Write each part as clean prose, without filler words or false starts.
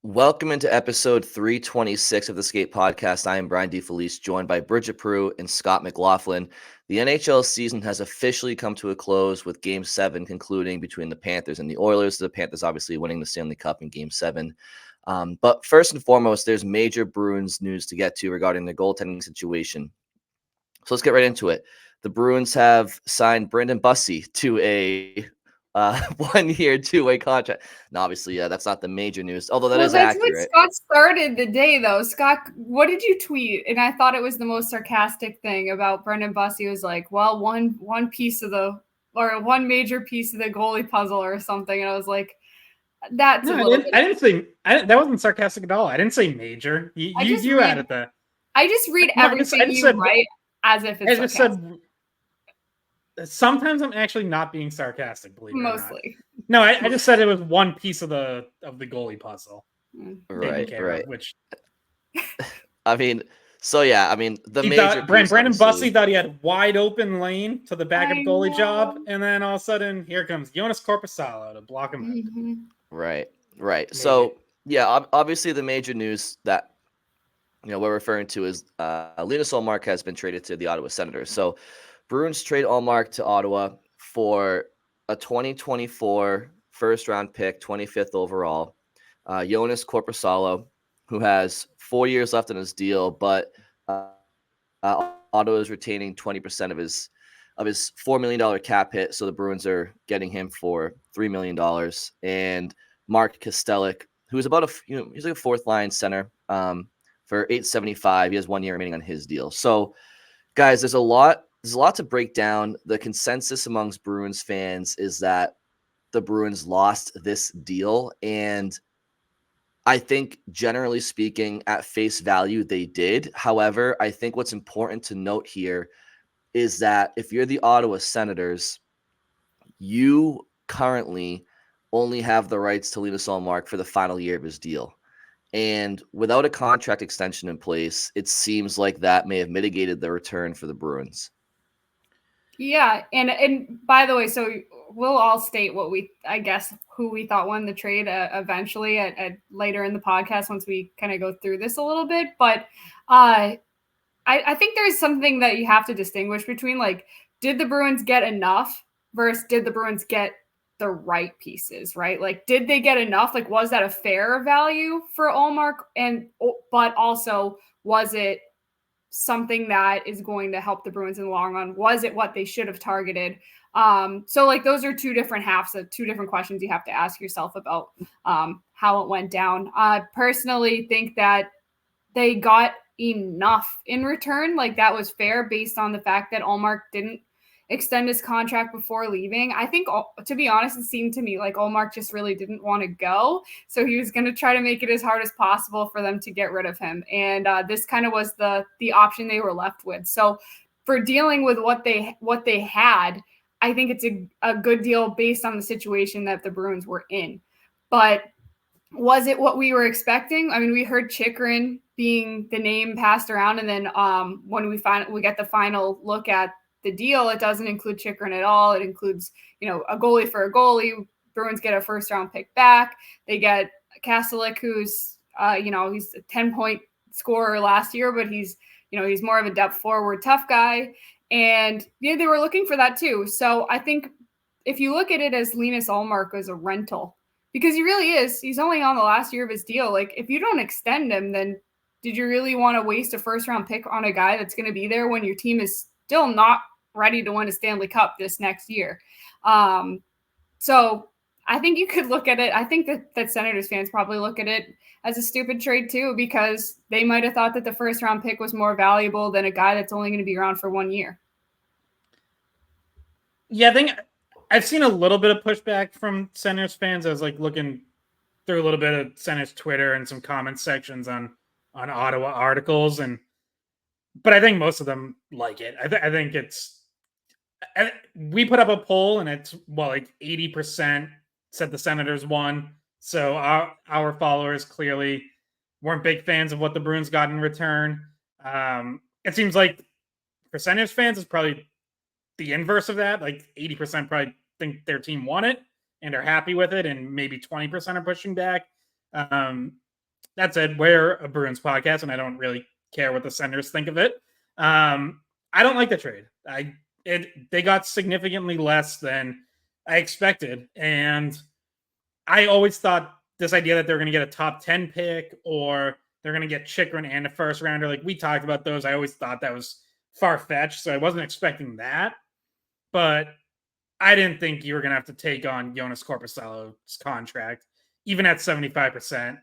Welcome into episode 326 of the Skate Podcast. I am Brian DeFelice, joined by Bridgette and Scott McLaughlin. The NHL season has officially come to a close with Game 7 concluding between the Panthers and the Oilers. The Panthers obviously winning the Stanley Cup in Game 7. But first and foremost, there's major Bruins news to get to regarding the goaltending situation. So let's get right into it. The Bruins have signed Brendan Bussey to a 1-year, 2-way contract. Now, obviously, that's not the major news, although that's accurate. What Scott started the day, though. Scott, what did you tweet? And I thought it was the most sarcastic thing about Brendan Bussey. Was like, well, one major piece of the goalie puzzle or something. And I was like, that's no, I didn't say that wasn't sarcastic at all. I didn't say major. You added that. I just read everything you write as if it's sarcastic. Sometimes I'm actually not being sarcastic, believe it or not. Mostly. No, I just said it was one piece of the goalie puzzle. Right. Which the major Brendan Bussey thought he had wide open lane to the back of goalie job, and then all of a sudden here comes Joonas Korpisalo to block him. Mm-hmm. Right. Maybe. So obviously the major news that we're referring to is Linus Ullmark has been traded to the Ottawa Senators. So Bruins trade Ullmark to Ottawa for a 2024 first-round pick, 25th overall. Joonas Korpisalo, who has 4 years left on his deal, but Ottawa is retaining 20% of his $4 million cap hit. So the Bruins are getting him for $3 million. And Mark Kastelic, who's about he's like a fourth-line center for $875. He has 1 year remaining on his deal. So, guys, there's a lot to break down. The consensus amongst Bruins fans is that the Bruins lost this deal. And I think, generally speaking, at face value, they did. However, I think what's important to note here is that if you're the Ottawa Senators, you currently only have the rights to Linus Ullmark for the final year of his deal. And without a contract extension in place, it seems like that may have mitigated the return for the Bruins. Yeah, and by the way, so we'll all state who we thought won the trade eventually at later in the podcast once we kind of go through this a little bit. But I think there's something that you have to distinguish between, like, did the Bruins get enough versus did the Bruins get the right pieces, right? Like, did they get enough? Like, was that a fair value for Ullmark? But also, was it something that is going to help the Bruins in the long run? Was it what they should have targeted? So like those are two different halves of two different questions you have to ask yourself about how it went down. I personally think that they got enough in return. Like that was fair based on the fact that Ullmark didn't extend his contract before leaving. I think, to be honest, it seemed to me like Ullmark just really didn't want to go. So he was going to try to make it as hard as possible for them to get rid of him. And this kind of was the option they were left with. So for dealing with what they had, I think it's a good deal based on the situation that the Bruins were in. But was it what we were expecting? I mean, we heard Chychrun being the name passed around. And then when we get the final look at the deal, it doesn't include Chychrun at all. It includes, a goalie for a goalie. Bruins get a first-round pick back. They get Kastelic, who's, he's a 10-point scorer last year, but he's more of a depth forward, tough guy. And they were looking for that too. So I think if you look at it as Linus Ullmark as a rental, because he really is, he's only on the last year of his deal. Like if you don't extend him, then did you really want to waste a first-round pick on a guy that's going to be there when your team is still not ready to win a Stanley Cup this next year? So I think you could look at it. I think that Senators fans probably look at it as a stupid trade too, because they might have thought that the first round pick was more valuable than a guy that's only going to be around for 1 year. Yeah, I think I've seen a little bit of pushback from Senators fans. I was like looking through a little bit of Senators Twitter and some comment sections on Ottawa articles, but I think most of them like it. I think we put up a poll and it's like 80% said the Senators won. So our followers clearly weren't big fans of what the Bruins got in return. It seems like for Senators fans, it's probably the inverse of that. Like 80% probably think their team won it and are happy with it, and maybe 20% are pushing back. that said, we're a Bruins podcast, and I don't really care what the Senators think of it. I don't like the trade. They got significantly less than I expected, and I always thought this idea that they're going to get a top 10 pick or they're going to get Chychrun and a first rounder, like we talked about those. I always thought that was far-fetched, so I wasn't expecting that. But I didn't think you were going to have to take on Joonas Korpisalo's contract, even at 75%.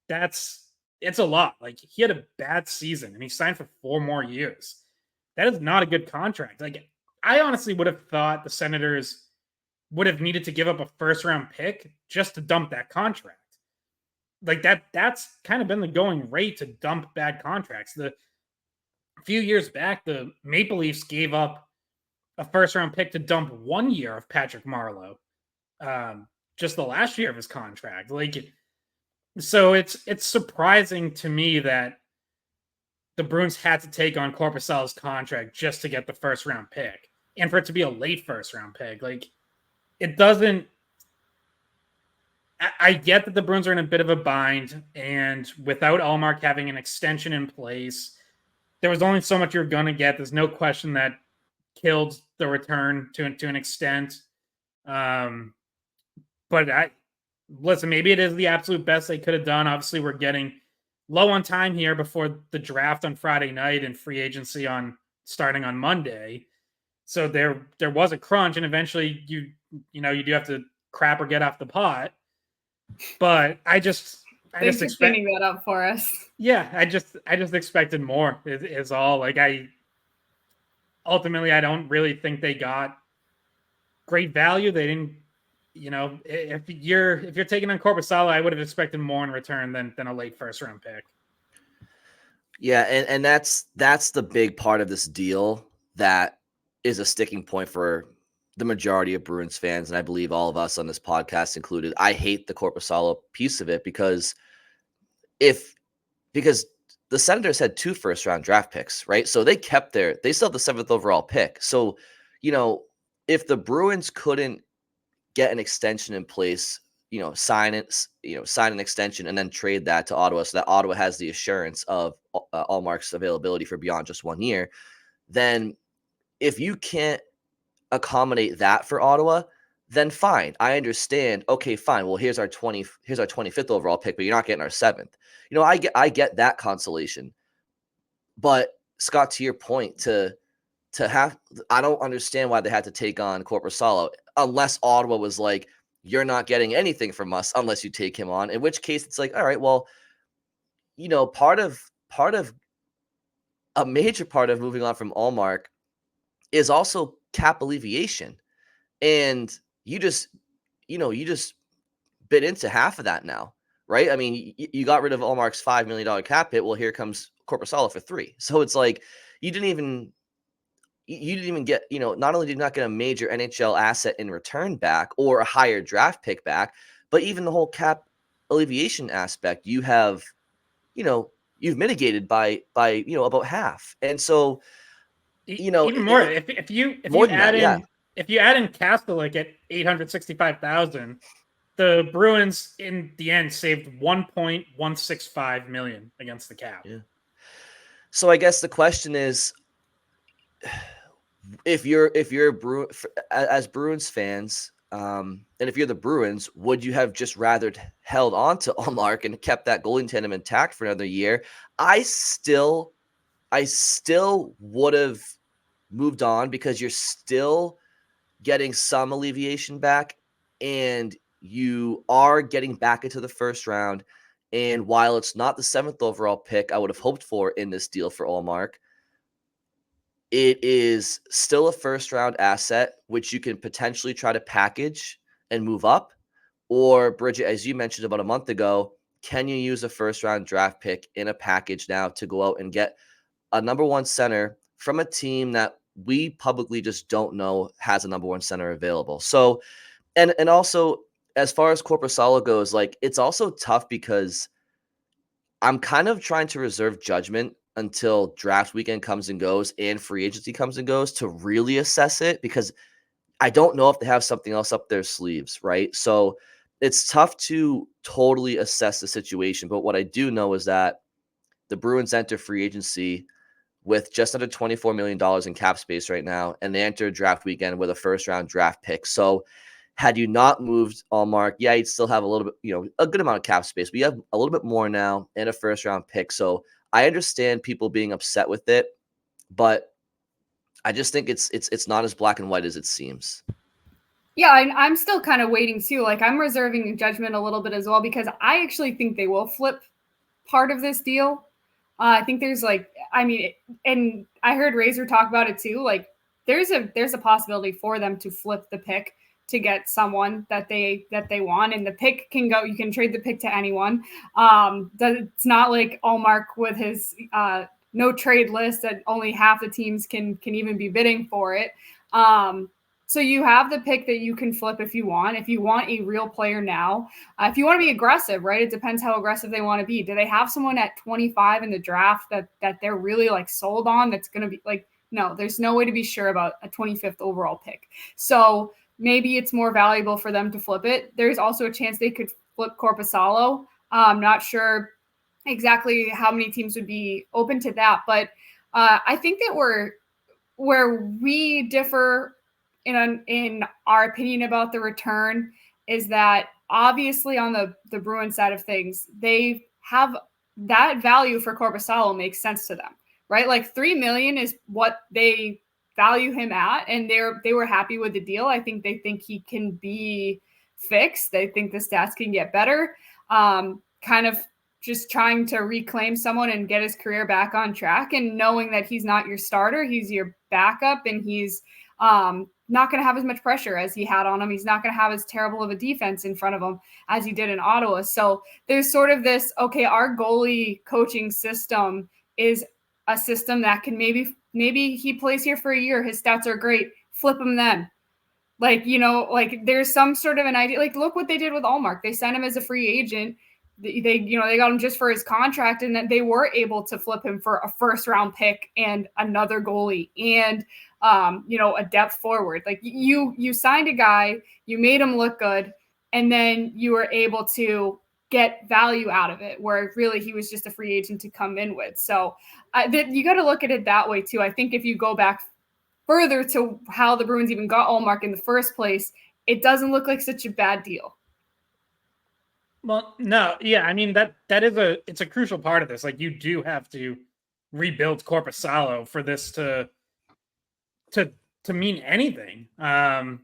It's a lot. Like, he had a bad season and he signed for 4 more years. That is not a good contract. Like, I honestly would have thought the Senators would have needed to give up a first-round pick just to dump that contract. Like, that's kind of been the going rate to dump bad contracts. A few years back, the Maple Leafs gave up a first-round pick to dump 1 year of Patrick Marleau, just the last year of his contract. Like, so it's surprising to me that the Bruins had to take on Korpisalo's contract just to get the first-round pick, and for it to be a late first-round pick. Like, it doesn't. I get that the Bruins are in a bit of a bind, and without Ullmark having an extension in place, there was only so much you're going to get. There's no question that killed the return to an extent. But listen, maybe it is the absolute best they could have done. Obviously, we're getting low on time here before the draft on Friday night and free agency starting on Monday. So there was a crunch, and eventually you do have to crap or get off the pot. But I just cleaning that up for us. Yeah, I just expected more. Is all. Like, ultimately I don't really think they got great value. They didn't. If you're taking on Korpisalo, I would have expected more in return than a late first round pick. Yeah, and that's the big part of this deal that is a sticking point for the majority of Bruins fans, and I believe all of us on this podcast included. I hate the Korpisalo piece of it because the Senators had 2 first-round draft picks, right? So they still have the 7th overall pick. So, if the Bruins couldn't get an extension in place, sign an extension and then trade that to Ottawa so that Ottawa has the assurance of Ullmark's availability for beyond just 1 year, then if you can't accommodate that for Ottawa, then fine. I understand. Okay, fine. Well, here's our 25th overall pick, but you're not getting our 7th. I get that consolation. But Scott, to your point, I don't understand why they had to take on Korpisalo unless Ottawa was like, you're not getting anything from us unless you take him on, in which case it's like, all right, well, part of a major part of moving on from Ullmark is also cap alleviation. And you just bit into half of that now, right? I mean, you got rid of Ullmark's $5 million cap hit. Well, here comes Korpisalo for $3 million. So it's like, you didn't even get, not only did you not get a major NHL asset in return back or a higher draft pick back, but even the whole cap alleviation aspect, you have, you've mitigated by about half. And so, even more. If you add in Kastelik at $865,000, the Bruins in the end saved $1.165 million against the cap. Yeah. So I guess the question is, if you're as Bruins fans, and if you're the Bruins, would you have just rather held on to Ullmark and kept that goalie tandem intact for another year? I still would have moved on because you're still getting some alleviation back, and you are getting back into the first round. And while it's not the 7th overall pick I would have hoped for in this deal for Ullmark, it is still a first-round asset, which you can potentially try to package and move up. Or, Bridgette, as you mentioned about a month ago, can you use a first-round draft pick in a package now to go out and get a number 1 center from a team that we publicly just don't know has a number 1 center available? So, and also, as far as Korpisalo goes, like, it's also tough because I'm kind of trying to reserve judgment until draft weekend comes and goes and free agency comes and goes to really assess it, because I don't know if they have something else up their sleeves, right? So it's tough to totally assess the situation. But what I do know is that the Bruins enter free agency with just under $24 million in cap space right now, and they enter draft weekend with a first-round draft pick. So had you not moved Ullmark, yeah, you'd still have a little bit, a good amount of cap space, but you have a little bit more now and a first-round pick. So I understand people being upset with it, but I just think it's not as black and white as it seems. Yeah, I'm still kind of waiting too. Like, I'm reserving judgment a little bit as well, because I actually think they will flip part of this deal. I think there's and I heard Razor talk about it too. Like, there's a possibility for them to flip the pick to get someone that they want, and the pick can go. You can trade the pick to anyone. It's not like Ullmark with his no trade list that only half the teams can even be bidding for it. So you have the pick that you can flip if you want. If you want a real player now, if you want to be aggressive, right? It depends how aggressive they want to be. Do they have someone at 25 in the draft that they're really like sold on? That's going to be like, no, there's no way to be sure about a 25th overall pick. So maybe it's more valuable for them to flip it. There's also a chance they could flip Korpisalo. I'm not sure exactly how many teams would be open to that, but I think that where we differ in our opinion about the return is that obviously on the Bruins side of things, they have that value for Korpisalo makes sense to them, right? Like $3 million is what they value him at, and they were happy with the deal. I think they think he can be fixed. They think the stats can get better. Kind of just trying to reclaim someone and get his career back on track, and knowing that he's not your starter, he's your backup, and he's not going to have as much pressure as he had on him. He's not going to have as terrible of a defense in front of him as he did in Ottawa. So there's sort of this, okay, our goalie coaching system is a system that can maybe he plays here for a year. His stats are great. Flip him then. Like, there's some sort of an idea. Like, look what they did with Ullmark. They sent him as a free agent. They got him just for his contract, and then they were able to flip him for a first round pick and another goalie and a depth forward. Like, you signed a guy, you made him look good, and then you were able to get value out of it, where really he was just a free agent to come in with. So you got to look at it that way too. I think if you go back further to how the Bruins even got Ullmark in the first place, it doesn't look like such a bad deal. Well, no, yeah, I mean it's a crucial part of this. Like, you do have to rebuild Korpisalo for this to mean anything. There's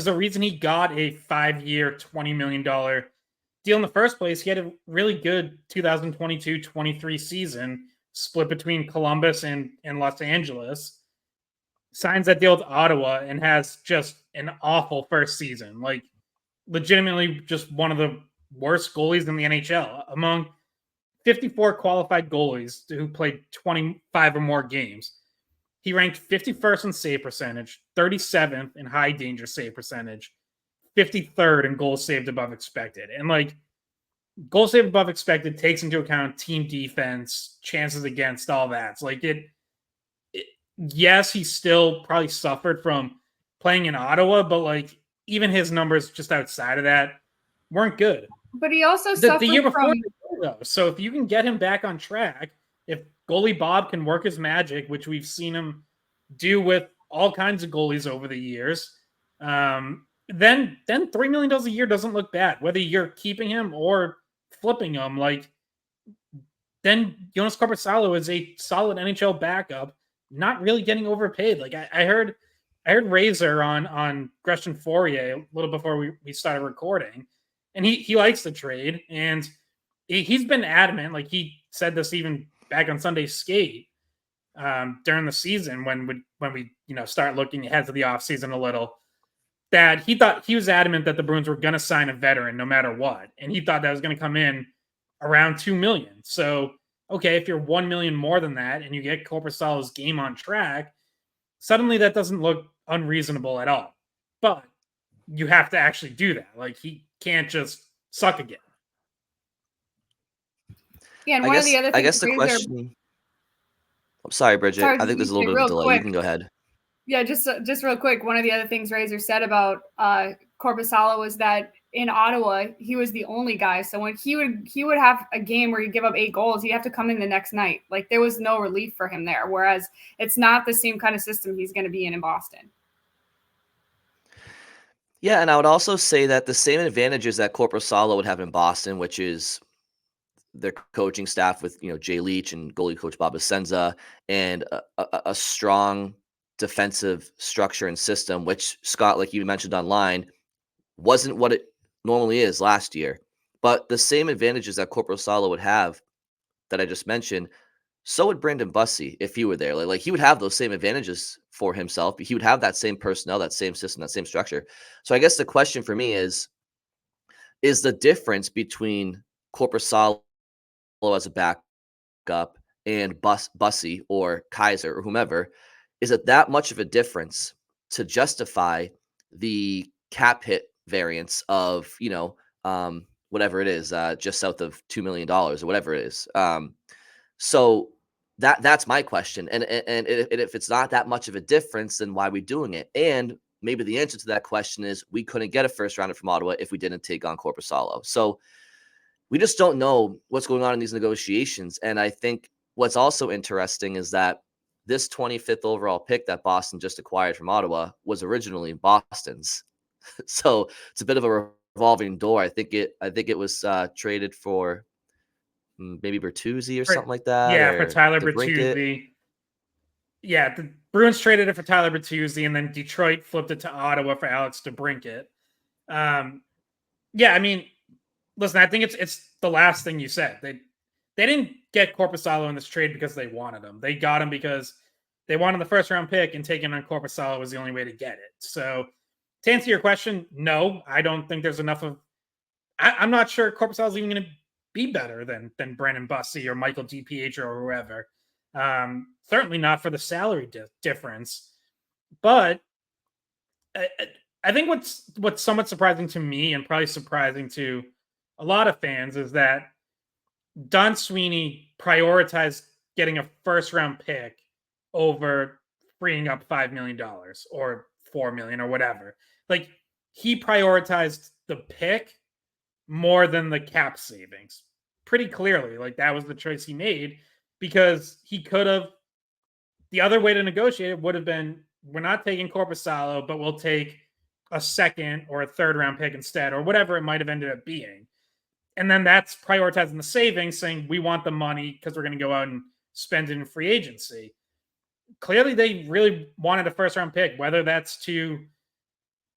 a reason he got a 5-year, $20 million deal in the first place. He had a really good 2022-23 season split between Columbus and Los Angeles. Signs that deal with Ottawa and has just an awful first season. Like, legitimately just one of the worst goalies in the NHL. Among 54 qualified goalies who played 25 or more games, he ranked 51st in save percentage, 37th in high danger save percentage, 53rd in goals saved above expected. And like, goals saved above expected takes into account team defense, chances against, all that. It's like yes, he still probably suffered from playing in Ottawa, but like, even his numbers just outside of that weren't good. But he also suffered the year before, from... though. So if you can get him back on track, if goalie Bob can work his magic, which we've seen him do with all kinds of goalies over the years, then $3 million a year doesn't look bad. Whether you're keeping him or flipping him, like, then Joonas Korpisalo is a solid NHL backup, not really getting overpaid. Like, I heard Razor on Gresham Fourier a little before we started recording, and he likes the trade, and he's been adamant. Like, he said this even back on Sunday Skate during the season when we start looking ahead to the offseason a little, that he was adamant that the Bruins were going to sign a veteran no matter what, and he thought that was going to come in around $2 million. So, okay, if you're $1 million more than that and you get Korpisalo's game on track, suddenly that doesn't look unreasonable at all. But you have to actually do that. Like, he can't just suck again. Yeah, and one of the other things, I guess the question... I'm sorry, Bridgette. Sorry, I think there's a little bit of a delay. Quick. You can go ahead. Yeah, just real quick. One of the other things Razor said about Korpisalo was that in Ottawa, he was the only guy. So when he would have a game where he'd give up 8 goals, he'd have to come in the next night. Like there was no relief for him there. Whereas it's not the same kind of system he's going to be in Boston. Yeah, and I would also say that the same advantages that Korpisalo would have in Boston, which is their coaching staff with Jay Leach and goalie coach Bob Essenza, and a strong defensive structure and system, which Scott, like you mentioned online, wasn't what it normally is last year. But the same advantages that Korpisalo would have that I just mentioned, so would Brandon Bussi if he were there. Like he would have those same advantages for himself. He would have that same personnel, that same system, that same structure. So I guess the question for me is the difference between Korpisalo as a backup and Bussi or Kaiser or whomever, is it that much of a difference to justify the cap hit variance of whatever it is, just south of $2 million or whatever it is? So that's my question. And if it's not that much of a difference, then why are we doing it? And maybe the answer to that question is we couldn't get a first rounder from Ottawa if we didn't take on Korpisalo. So we just don't know what's going on in these negotiations. And I think what's also interesting is that this 25th overall pick that Boston just acquired from Ottawa was originally Boston's. So it's a bit of a revolving door. I think it was traded for maybe Bertuzzi or something like that. Yeah, for Tyler Bertuzzi. Yeah, the Bruins traded it for Tyler Bertuzzi, and then Detroit flipped it to Ottawa for Alex DeBrincat. Yeah, I mean, listen, I think it's the last thing you said. They didn't get Korpisalo in this trade because they wanted him. They got him because they wanted the first round pick, and taking on Korpisalo was the only way to get it. So to answer your question, no, I don't think there's enough of. I'm not sure Korpisalo is even going to be better than Brandon Bussi or Michael DiPietro or whoever. Certainly not for the salary difference. But I think what's somewhat surprising to me and probably surprising to a lot of fans is that Don Sweeney prioritized getting a first-round pick over freeing up $5 million or $4 million or whatever. Like, he prioritized the pick more than the cap savings. Pretty clearly, like, that was the choice he made, because he could have. The other way to negotiate it would have been, we're not taking Korpisalo, but we'll take a second or a third-round pick instead, or whatever it might have ended up being. And then that's prioritizing the savings, saying we want the money because we're going to go out and spend it in free agency. Clearly, they really wanted a first-round pick, whether that's to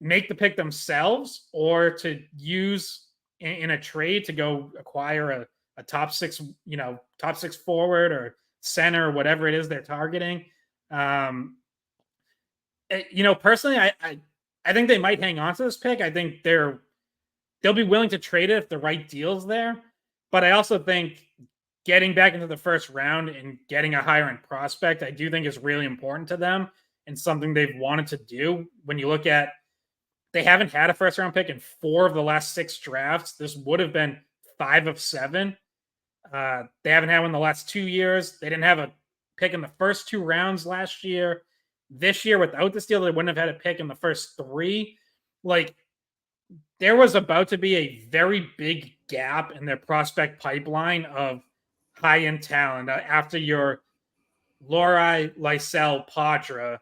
make the pick themselves or to use in a trade to go acquire a top six forward or center or whatever it is they're targeting. Personally, I think they might hang on to this pick. I think they'll be willing to trade it if the right deal's there. But I also think getting back into the first round and getting a higher end prospect, I do think is really important to them and something they've wanted to do. When you look at, they haven't had a first round pick in 4 of the last 6 drafts. This would have been 5 of 7. They haven't had one in the last 2 years. They didn't have a pick in the first 2 rounds last year. This year, without this deal, they wouldn't have had a pick in the first 3. Like, there was about to be a very big gap in their prospect pipeline of high-end talent. After your Lohrei, Lysell, Padra,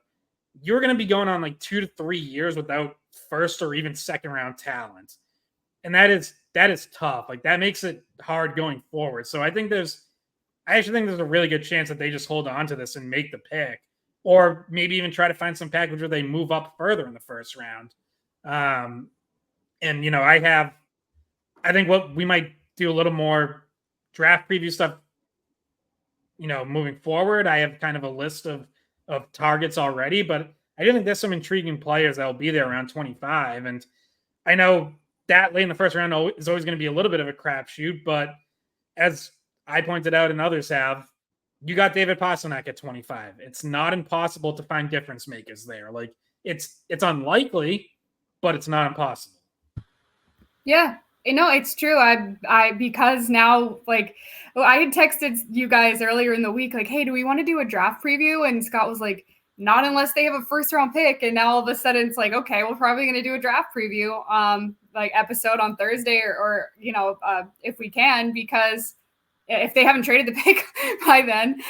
you're going to be going on like 2 to 3 years without first or even second round talent. And that is tough. Like, that makes it hard going forward. So I actually think there's a really good chance that they just hold on to this and make the pick, or maybe even try to find some package where they move up further in the first round. I think what we might do a little more draft preview stuff, moving forward. I have kind of a list of targets already, but I do think there's some intriguing players that will be there around 25. And I know that late in the first round is always going to be a little bit of a crapshoot, but as I pointed out and others have, you got David Pastrnak at 25. It's not impossible to find difference makers there. Like, it's unlikely, but it's not impossible. Yeah, it's true. I because now, like, I had texted you guys earlier in the week, like, hey, do we want to do a draft preview? And Scott was like, not unless they have a first round pick. And now all of a sudden it's like, okay, we're probably going to do a draft preview like episode on Thursday or if we can, because if they haven't traded the pick by then,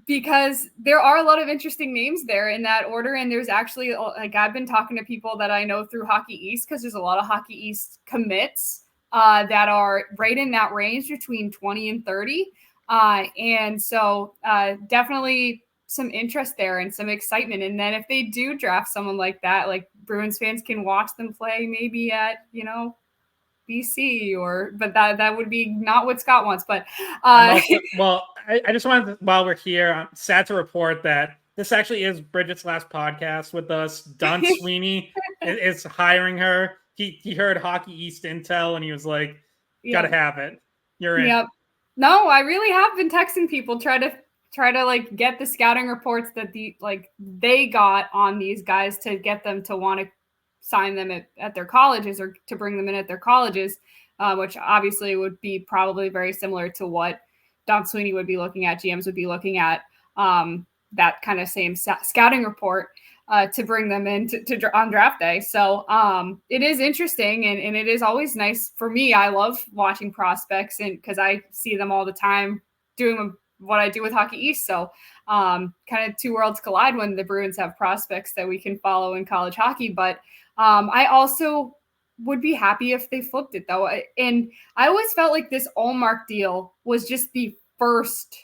because there are a lot of interesting names there in that order. And there's actually, like, I've been talking to people that I know through Hockey East, because there's a lot of Hockey East commits that are right in that range between 20 and 30. And so definitely some interest there and some excitement. And then if they do draft someone like that, like Bruins fans can watch them play maybe at, BC but that would be not what Scott wants. But I just wanted to, while we're here, I'm sad to report that this actually is Bridgette's last podcast with us. Don Sweeney is hiring her. He heard Hockey East intel and he was like, gotta have it. You're in. Yep. No, I really have been texting people, try to like get the scouting reports that they got on these guys to get them to want to sign them at their colleges or to bring them in at their colleges, which obviously would be probably very similar to what Don Sweeney would be looking at, GMs would be looking at, that kind of same scouting report to bring them in to on draft day. So it is interesting and it is always nice for me. I love watching prospects and because I see them all the time doing what I do with Hockey East. So kind of two worlds collide when the Bruins have prospects that we can follow in college hockey. But I also would be happy if they flipped it though. And I always felt like this Ullmark deal was just the first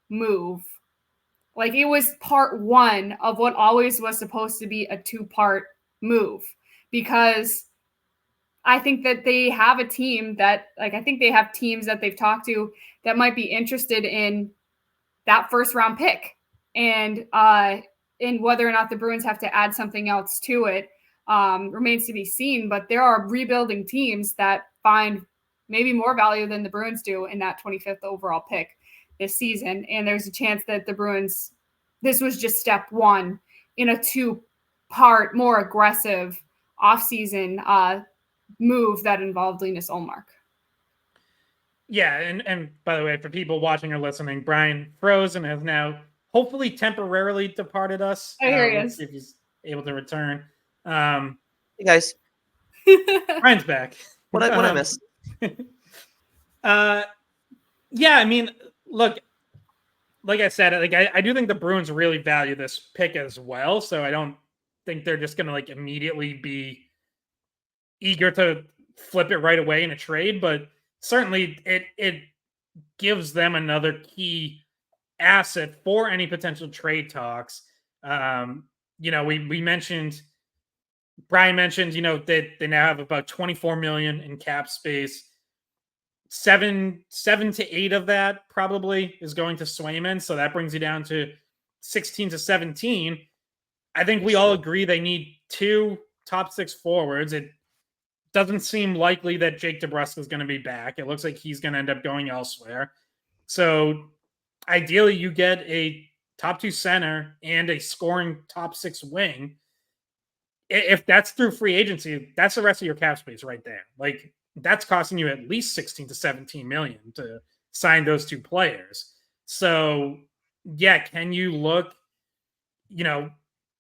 move. Like it was part one of what always was supposed to be a 2-part move, because I think that they have a team that, like, I think they have teams that they've talked to that might be interested in that first round pick, and in whether or not the Bruins have to add something else to it remains to be seen. But there are rebuilding teams that find maybe more value than the Bruins do in that 25th overall pick this season. And there's a chance that the Bruins, this was just step one in a 2-part, more aggressive offseason move that involved Linus Ullmark. Yeah, and by the way, for people watching or listening, Brian froze and has now hopefully temporarily departed us. Here he is. If he's able to return. Hey guys, Brian's back. What I missed? Yeah, I mean, look, like I said, like I do think the Bruins really value this pick as well. So I don't think they're just gonna like immediately be eager to flip it right away in a trade, but certainly it gives them another key asset for any potential trade talks. We mentioned, Brian mentioned, that they now have about 24 million in cap space. 7 to 8 of that probably is going to Swayman, so that brings you down to 16 to 17. I think we all agree they need 2 top 6 forwards. It doesn't seem likely that Jake DeBrusk is going to be back. It looks like he's going to end up going elsewhere. So ideally, you get a top 2 center and a scoring top 6 wing. If that's through free agency, that's the rest of your cap space right there. Like, that's costing you at least 16 to 17 million to sign those 2 players. So, yeah, can you look,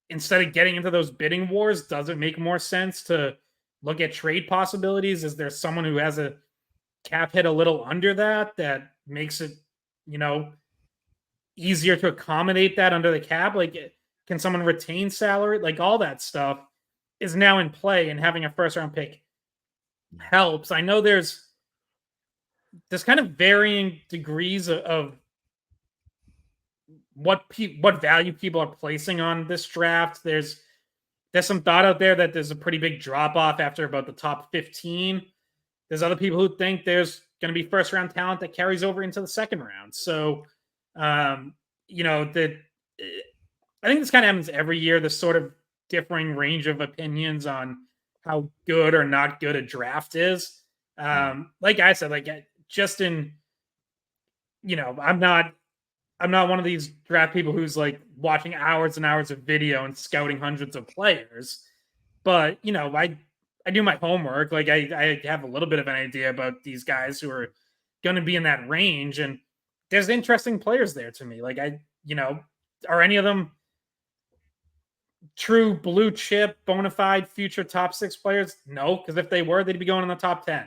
instead of getting into those bidding wars, does it make more sense to look at trade possibilities? Is there someone who has a cap hit a little under that makes it, easier to accommodate that under the cap? Like, can someone retain salary? Like, all that stuff is now in play, and having a first round pick helps. I know there's kind of varying degrees of what value people are placing on this draft. There's some thought out there that there's a pretty big drop off after about the top 15. There's other people who think there's going to be first round talent that carries over into the second round. So, I think this kind of happens every year. This sort of differing range of opinions on how good or not good a draft is. Like I said, I'm not one of these draft people who's like watching hours and hours of video and scouting hundreds of players, but I do my homework. Like I have a little bit of an idea about these guys who are going to be in that range, and there's interesting players there to me. Like are any of them true blue chip, bona fide future top 6 players? No, because if they were, they'd be going in the top 10.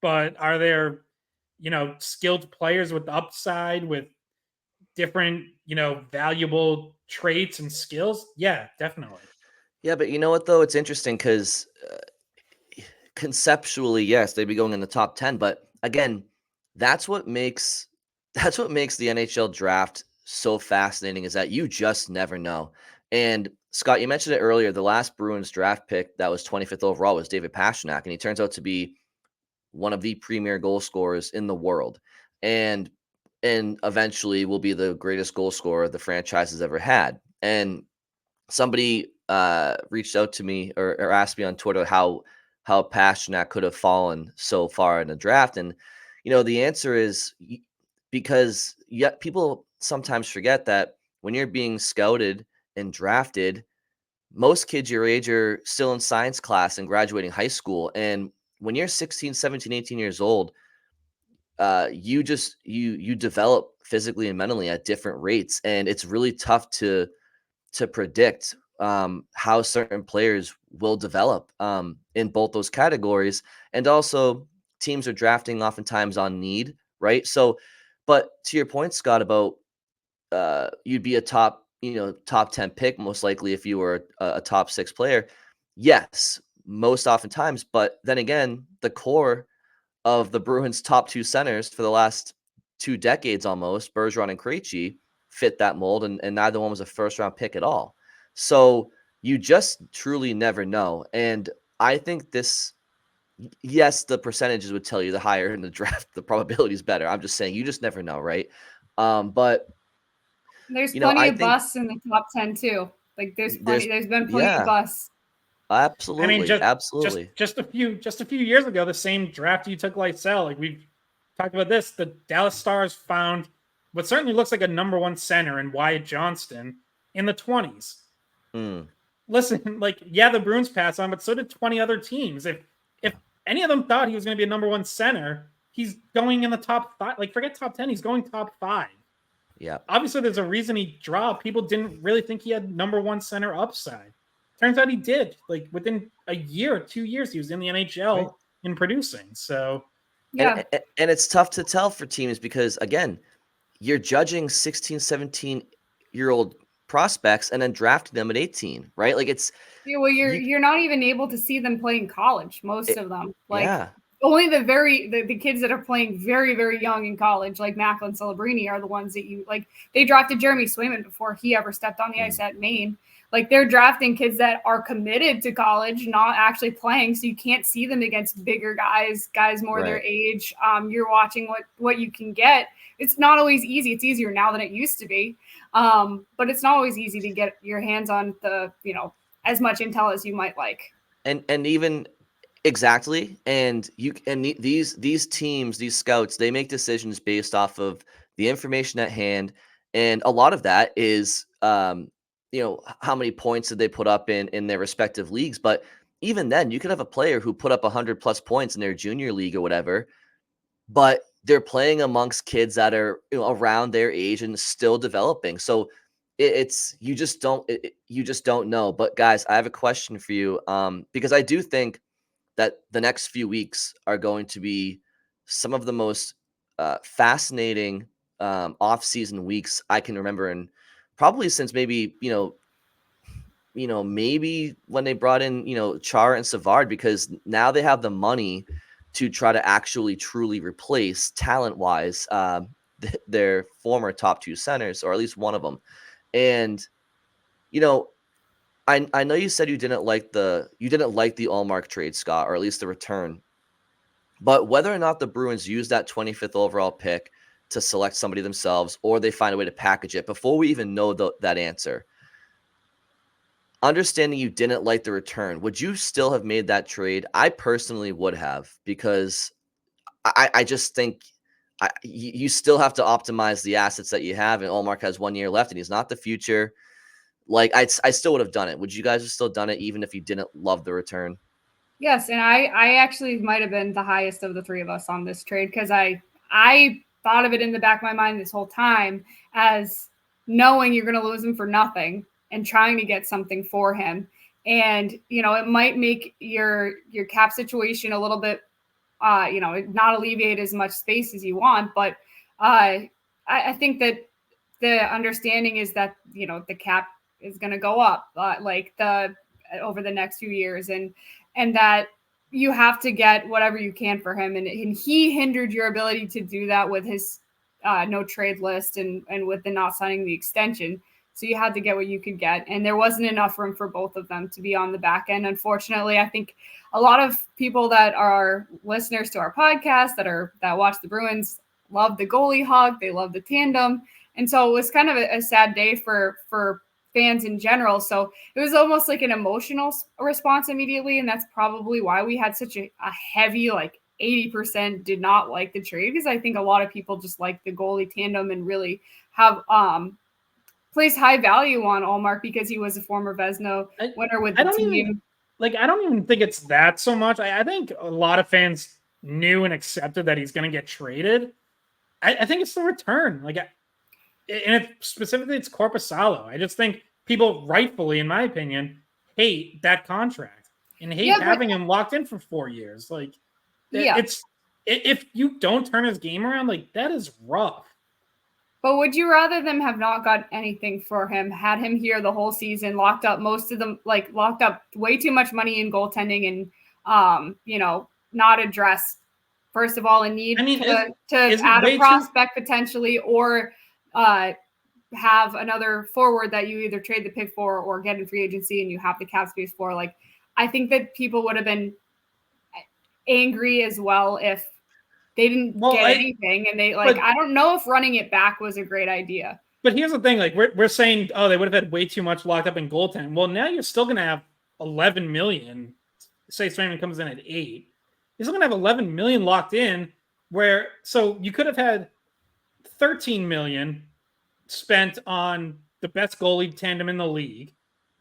But are there, skilled players with upside, with different, valuable traits and skills? Yeah, definitely. Yeah, but you know what though? It's interesting because conceptually, yes, they'd be going in the top 10. But again, that's what makes the NHL draft so fascinating, is that you just never know. And Scott, you mentioned it earlier. The last Bruins draft pick that was 25th overall was David Pastrnak, and he turns out to be one of the premier goal scorers in the world, and eventually will be the greatest goal scorer the franchise has ever had. And somebody reached out to me or asked me on Twitter how Pastrnak could have fallen so far in the draft, and the answer is because people sometimes forget that when you're being scouted and drafted, most kids your age are still in science class and graduating high school. And when you're 16, 17, 18 years old, you develop physically and mentally at different rates. And it's really tough to predict how certain players will develop in both those categories. And also, teams are drafting oftentimes on need, right? So, but to your point, Scott, about you'd be a top 10 pick most likely if you were a top 6 player. Yes, most oftentimes. But then again, the core of the Bruins' top 2 centers for the last 2 decades almost, Bergeron and Krejci, fit that mold, and neither one was a first round pick at all. So you just truly never know. And I think this, yes, the percentages would tell you the higher in the draft, the probability is better. I'm just saying you just never know, right? But there's plenty I of think busts in the top 10 too. Like there's been plenty of busts. Absolutely, I mean, absolutely. just a few years ago, the same draft you took Lysell, like we've talked about this, the Dallas Stars found what certainly looks like a number 1 center in Wyatt Johnston in the 20s. Listen, like, yeah, the Bruins passed on, but so did 20 other teams. If any of them thought he was going to be a number 1 center, he's going in the top 5. Like, forget top 10, he's going top 5. Yeah. Obviously, there's a reason he dropped. People didn't really think he had number 1 center upside. Turns out he did. Like, within a year or 2 years, he was in the NHL and producing. So, yeah. And it's tough to tell for teams because, again, you're judging 16, 17-year-old prospects and then drafting them at 18, right? Like you're not even able to see them play in college, most of them. Like only the kids that are playing very, very young in college, like Macklin Celebrini, are the ones that you like. They drafted Jeremy Swayman before he ever stepped on the ice at Maine. Like they're drafting kids that are committed to college, not actually playing. So you can't see them against bigger guys more their age. You're watching what you can get. It's not always easy. It's easier now than it used to be. But it's not always easy to get your hands on the, as much intel as you might like. And even exactly. And these teams, these scouts, they make decisions based off of the information at hand. And a lot of that is, how many points did they put up in their respective leagues? But even then, you could have a player who put up 100+ points in their junior league or whatever, but they're playing amongst kids that are around their age and still developing. So you just don't know. But guys, I have a question for you, because I do think that the next few weeks are going to be some of the most fascinating off-season weeks I can remember, and probably since maybe maybe when they brought in Chara and Savard, because now they have the money to try to actually truly replace talent-wise their former top 2 centers, or at least one of them. And I know you said you didn't like the Ullmark trade, Scott, or at least the return. But whether or not the Bruins use that 25th overall pick to select somebody themselves, or they find a way to package it, before we even know that answer, understanding you didn't like the return, would you still have made that trade? I personally would have, because I just think you still have to optimize the assets that you have, and Ullmark has 1 year left, and he's not the future. Like, I still would have done it. Would you guys have still done it even if you didn't love the return? Yes, and I actually might have been the highest of the three of us on this trade, because I thought of it in the back of my mind this whole time as knowing you're going to lose him for nothing. and trying to get something for him. And, it might make your cap situation a little bit, not alleviate as much space as you want. But I think that the understanding is that, the cap is going to go up over the next few years, and that you have to get whatever you can for him. And he hindered your ability to do that with his no trade list and with the not signing the extension. So you had to get what you could get. And there wasn't enough room for both of them to be on the back end. Unfortunately, I think a lot of people that are listeners to our podcast that watch the Bruins love the goalie hug. They love the tandem. And so it was kind of a sad day for fans in general. So it was almost like an emotional response immediately. And that's probably why we had such a heavy, 80% did not like the trade, because I think a lot of people just like the goalie tandem and really have placed high value on Ullmark because he was a former Vezina winner with the team. I don't even think it's that so much. I think a lot of fans knew and accepted that he's going to get traded. I think it's the return. Specifically, it's Korpisalo. I just think people rightfully, in my opinion, hate that contract and hate having him locked in for 4 years. It's if you don't turn his game around, that is rough. But would you rather them have not got anything for him, had him here the whole season, locked up most of them, locked up way too much money in goaltending and, not address, first of all, a need to add a prospect potentially, or have another forward that you either trade the pick for or get in free agency and you have the cap space for? I think that people would have been angry as well if they didn't get anything, and I don't know if running it back was a great idea. But here's the thing: we're saying, they would have had way too much locked up in goaltending. Well, now you're still going to have $11 million. Say Swayman comes in at $8, you're still going to have $11 million locked in. So you could have had $13 million spent on the best goalie tandem in the league,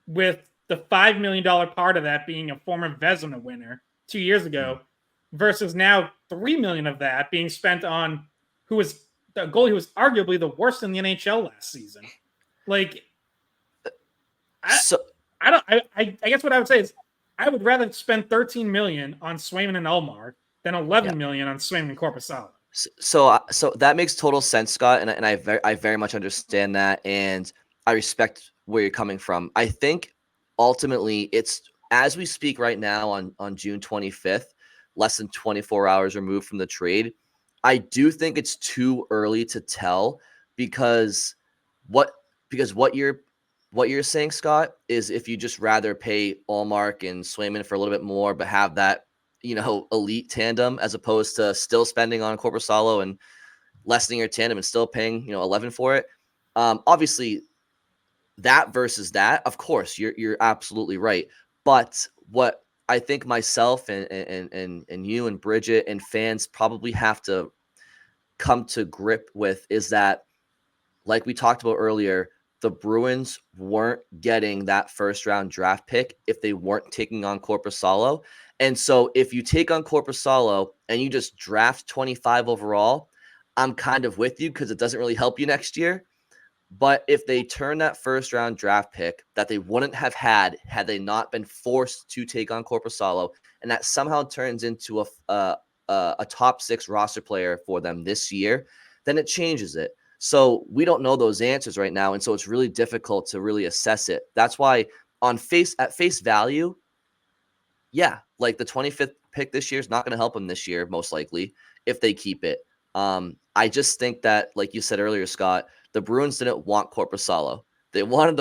with the $5 million part of that being a former Vezina winner 2 years ago. Versus now $3 million of that being spent on who was the goalie who was arguably the worst in the NHL last season. I guess what I would say is I would rather spend $13 million on Swayman and Ullmark than $11 million on Swayman and Korpisalo. So that makes total sense, Scott, and I very much understand that, and I respect where you're coming from. I think ultimately it's, as we speak right now on June 25th, less than 24 hours removed from the trade, I do think it's too early to tell, because what you're saying, Scott, is if you just rather pay Ullmark and Swayman for a little bit more, but have that, elite tandem, as opposed to still spending on Korpisalo and lessening your tandem and still paying, 11 for it. Obviously that versus that, of course, you're absolutely right. But what I think myself and you and Bridgette and fans probably have to come to grip with is that, like we talked about earlier, the Bruins weren't getting that first round draft pick if they weren't taking on Korpisalo. And so if you take on Korpisalo and you just draft 25 overall, I'm kind of with you, because it doesn't really help you next year. But if they turn that first round draft pick that they wouldn't have had they not been forced to take on Korpisalo, and that somehow turns into a top 6 roster player for them this year, then it changes it. So we don't know those answers right now, and so it's really difficult to really assess it. That's why at face value, the 25th pick this year is not going to help them this year, most likely, if they keep it. I just think that, like you said earlier, Scott, the Bruins didn't want Korpisalo. They wanted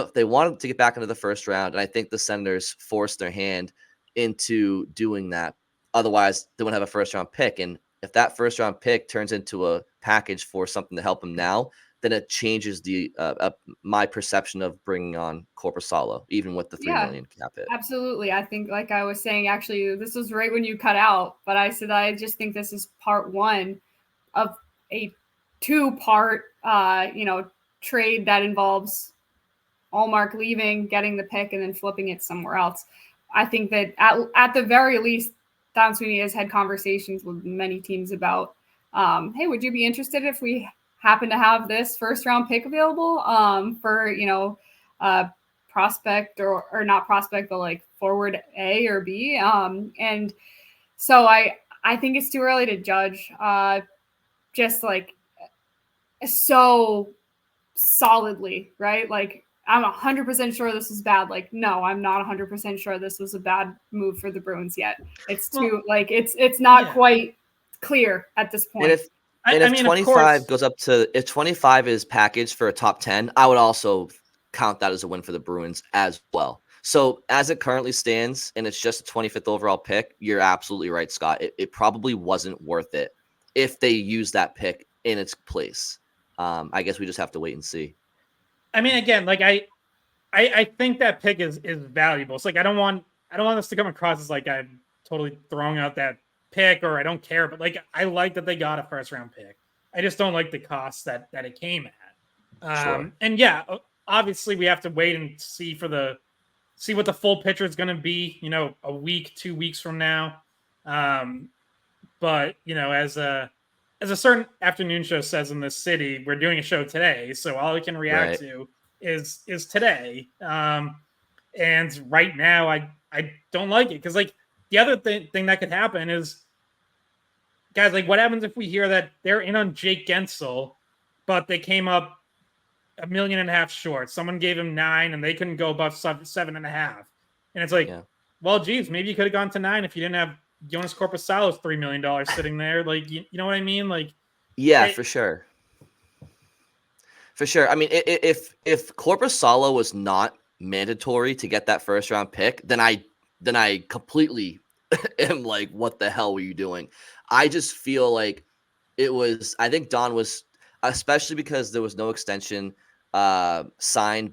to get back into the first round, and I think the Senators forced their hand into doing that. Otherwise, they wouldn't have a first round pick. And if that first round pick turns into a package for something to help them now, then it changes my perception of bringing on Korpisalo, even with the $3 million cap hit. Absolutely. I think, like I was saying, actually, this was right when you cut out, but I said I just think this is part one of a 2-part trade that involves Ullmark leaving, getting the pick, and then flipping it somewhere else. I think that at the very least, Don Sweeney has had conversations with many teams about, hey, would you be interested if we happen to have this first round pick available for prospect or not prospect, but like forward A or B. And so I think it's too early to judge. Just like so solidly, right? Like I'm 100% sure this is bad. Like, no, I'm not 100% sure this was a bad move for the Bruins yet. It's too it's not quite clear at this point. And if 25 goes up to, if 25 is packaged for a top 10, I would also count that as a win for the Bruins as well. So as it currently stands, and it's just a 25th overall pick, you're absolutely right, Scott. It probably wasn't worth it if they use that pick in its place. I guess we just have to wait and see. I mean, again, like I think that pick is valuable. It's like I don't want this to come across as like I'm totally throwing out that pick or I don't care, but like I like that they got a first round pick. I just don't like the cost that it came at. Sure. And yeah, obviously we have to wait and see what the full picture is going to be, a week, 2 weeks from now. But as a certain afternoon show says in this city, we're doing a show today, so all we can react to is today. And right now I don't like it because like the other thing that could happen is, guys, like what happens if we hear that they're in on Jake Gensel, but they came up $1.5 million short. Someone gave him 9 and they couldn't go above 7.5. And it's like, well, geez, maybe you could have gone to 9 if you didn't have Joonas Korpisalo's $3 million sitting there. Like, you know what I mean? Like, for sure. For sure. I mean, if Korpisalo was not mandatory to get that first round pick, then I completely am like, what the hell were you doing? I just feel like I think Don was, especially because there was no extension signed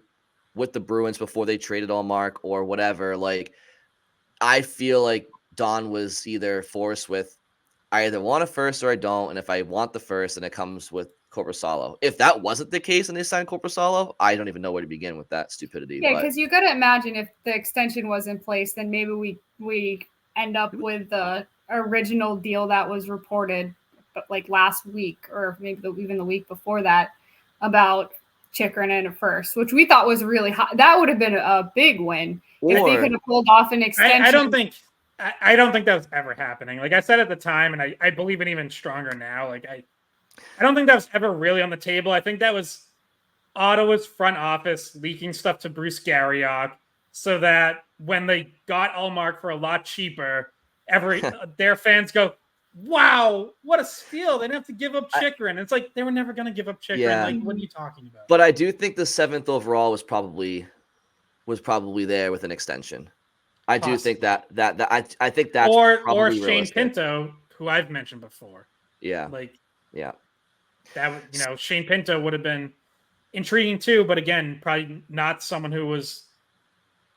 with the Bruins before they traded Ullmark or whatever. Like, I feel like Don was either forced with, I either want a first or I don't. And if I want the first, then it comes with Korpisalo. If that wasn't the case and they signed Korpisalo, I don't even know where to begin with that stupidity. Yeah, because you got to imagine if the extension was in place, then maybe we end up with the original deal that was reported, but like last week or maybe even the week before that about Chychrun and a first, which we thought was really high. That would have been a big win if they could have pulled off an extension. I don't think that was ever happening. Like I said at the time, and I believe it even stronger now. Like I don't think that was ever really on the table. I think that was Ottawa's front office leaking stuff to Bruce Garriock so that when they got Ullmark for a lot cheaper, their fans go, wow, what a steal. They didn't have to give up Chychrun. It's like they were never going to give up Chychrun. Yeah. Like, what are you talking about? But I do think the 7th overall was probably there with an extension. I do think that I think that's or Shane realistic. Pinto, who I've mentioned before. Yeah. That Shane Pinto would have been intriguing too, but again, probably not someone who was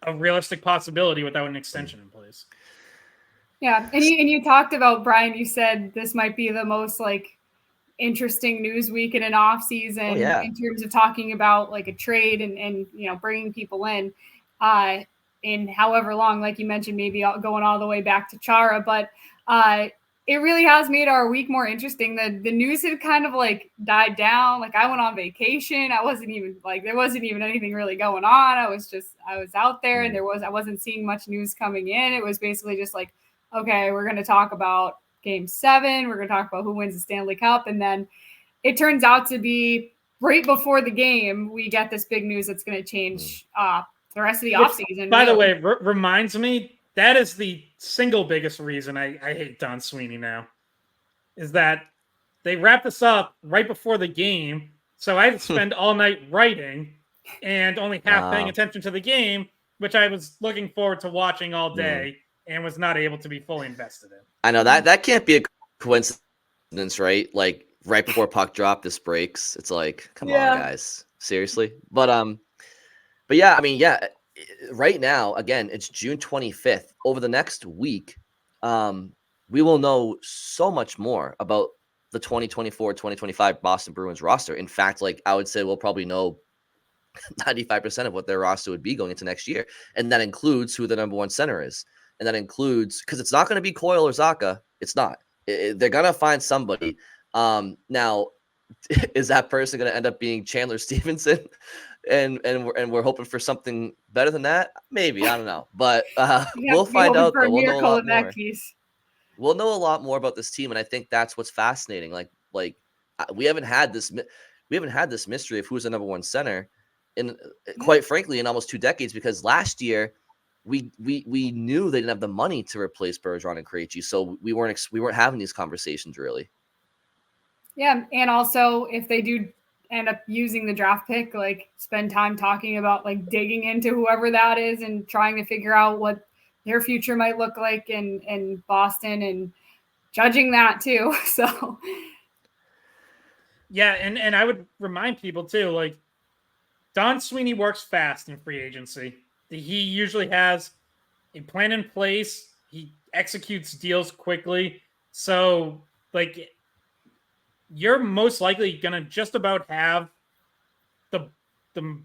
a realistic possibility without an extension in place. Yeah, and you talked about, Brian, you said this might be the most like interesting news week in an off season in terms of talking about like a trade and bringing people in however long, like you mentioned, maybe going all the way back to Chara, but it really has made our week more interesting. The news had kind of like died down. Like I went on vacation. I wasn't even like, there wasn't even anything really going on. I was out there and I wasn't seeing much news coming in. It was basically just like, okay, we're going to talk about Game 7. We're going to talk about who wins the Stanley Cup. And then it turns out to be right before the game, we get this big news that's going to change the rest of the offseason. By the way, reminds me, that is the single biggest reason I hate Don Sweeney now, is that they wrapped this up right before the game. So I had to spend all night writing and only half paying attention to the game, which I was looking forward to watching all day and was not able to be fully invested in. I know that can't be a coincidence, right? Like right before puck drop, this breaks. It's like, come on, guys, seriously. But yeah, I mean, right now, again, it's June 25th. Over the next week, we will know so much more about the 2024-2025 Boston Bruins roster. In fact, like I would say we'll probably know 95% of what their roster would be going into next year. And that includes who the number one center is. And that includes, because it's not going to be Coyle or Zacha. It's not. They're going to find somebody. Now, is that person going to end up being Chandler Stevenson? we're hoping for something better than that. Maybe, I don't know, but You have we'll to be find hoping out. for Though a we'll know a miracle lot in that more. case. We'll know a lot more about this team, and I think that's what's fascinating. We haven't had this mystery of who's the number one center in, quite frankly, in almost 2 decades. Because last year we knew they didn't have the money to replace Bergeron and Krejci, so we weren't having these conversations really. Yeah, and also if they do end up using the draft pick, like spend time talking about like digging into whoever that is and trying to figure out what their future might look like in Boston and judging that too. So yeah, and I would remind people too, like Don Sweeney works fast in free agency. He usually has a plan in place. He executes deals quickly. So like you're most likely gonna just about have the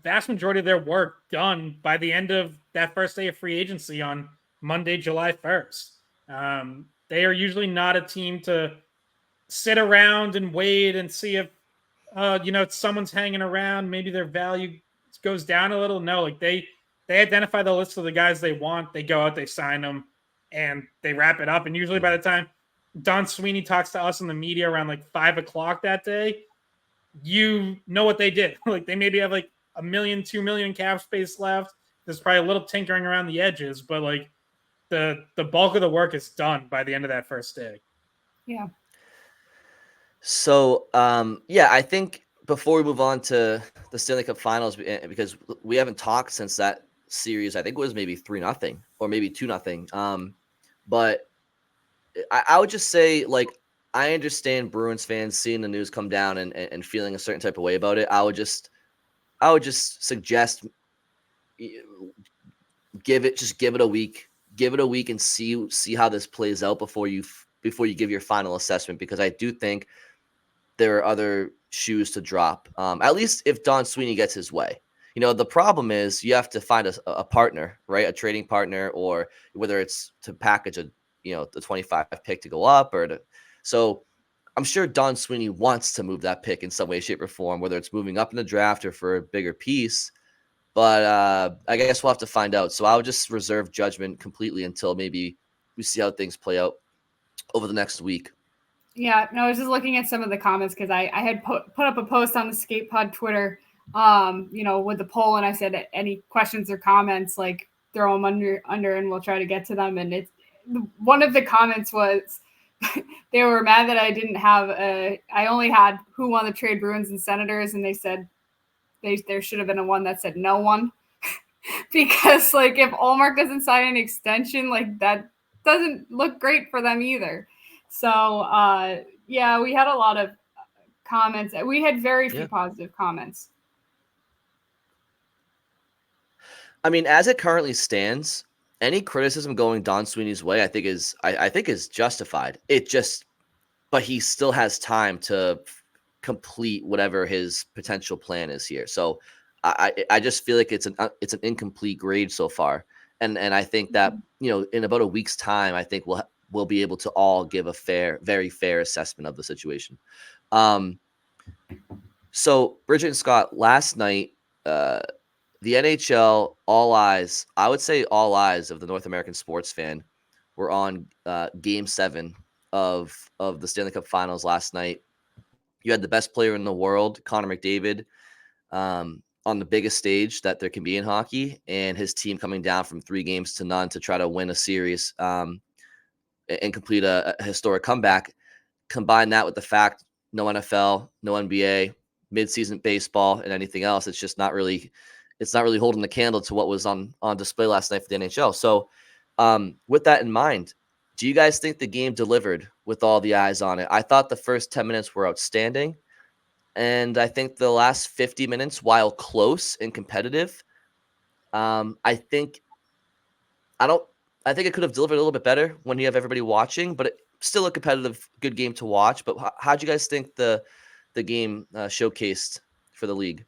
vast majority of their work done by the end of that first day of free agency on Monday, July 1st. They are usually not a team to sit around and wait and see if someone's hanging around, maybe their value goes down a little. No, like they identify the list of the guys they want, they go out, they sign them, and they wrap it up. And usually by the time Don Sweeney talks to us in the media around like 5:00 that day, you know what they did. Like they maybe have like $1 million, $2 million cap space left. There's probably a little tinkering around the edges, but like the bulk of the work is done by the end of that first day. yeah. So, I think before we move on to the Stanley Cup Finals, because we haven't talked since that series, I think it was maybe 3-0 or maybe 2-0. But I would just say, like, I understand Bruins fans seeing the news come down and feeling a certain type of way about it. I would just suggest give it a week. Give it a week and see how this plays out before you give your final assessment, because I do think there are other shoes to drop. At least if Don Sweeney gets his way. The problem is you have to find a partner, right? A trading partner, or whether it's to package the 25 pick to go up so I'm sure Don Sweeney wants to move that pick in some way, shape, or form, whether it's moving up in the draft or for a bigger piece. But I guess we'll have to find out. So I'll just reserve judgment completely until maybe we see how things play out over the next week. Yeah, no, I was just looking at some of the comments because I had put up a post on the Skate Pod Twitter, with the poll, and I said any questions or comments, like throw them under, and we'll try to get to them. And one of the comments was they were mad that I didn't have I only had who won the trade, Bruins and Senators, and they said there should have been a one that said no one, because like if Ullmark doesn't sign an extension, like that doesn't look great for them either. So, we had a lot of comments. We had very few positive comments. I mean, as it currently stands, any criticism going Don Sweeney's way, I think is justified. But he still has time to complete whatever his potential plan is here. So I just feel like it's an incomplete grade so far. And I think that, in about a week's time, I think we'll be able to all give a very fair assessment of the situation. So Bridgette and Scott, last night, the NHL, I would say all eyes of the North American sports fan were on Game 7 of the Stanley Cup Finals last night. You had the best player in the world, Connor McDavid, on the biggest stage that there can be in hockey, and his team coming down from 3-0 to try to win a series and complete a historic comeback. Combine that with the fact no NFL, no NBA, mid-season baseball, and anything else, it's just not really holding the candle to what was on display last night for the NHL. So with that in mind, do you guys think the game delivered with all the eyes on it? I thought the first 10 minutes were outstanding. And I think the last 50 minutes, while close and competitive, I think it could have delivered a little bit better when you have everybody watching, but still a competitive, good game to watch. But how'd you guys think the game showcased for the league?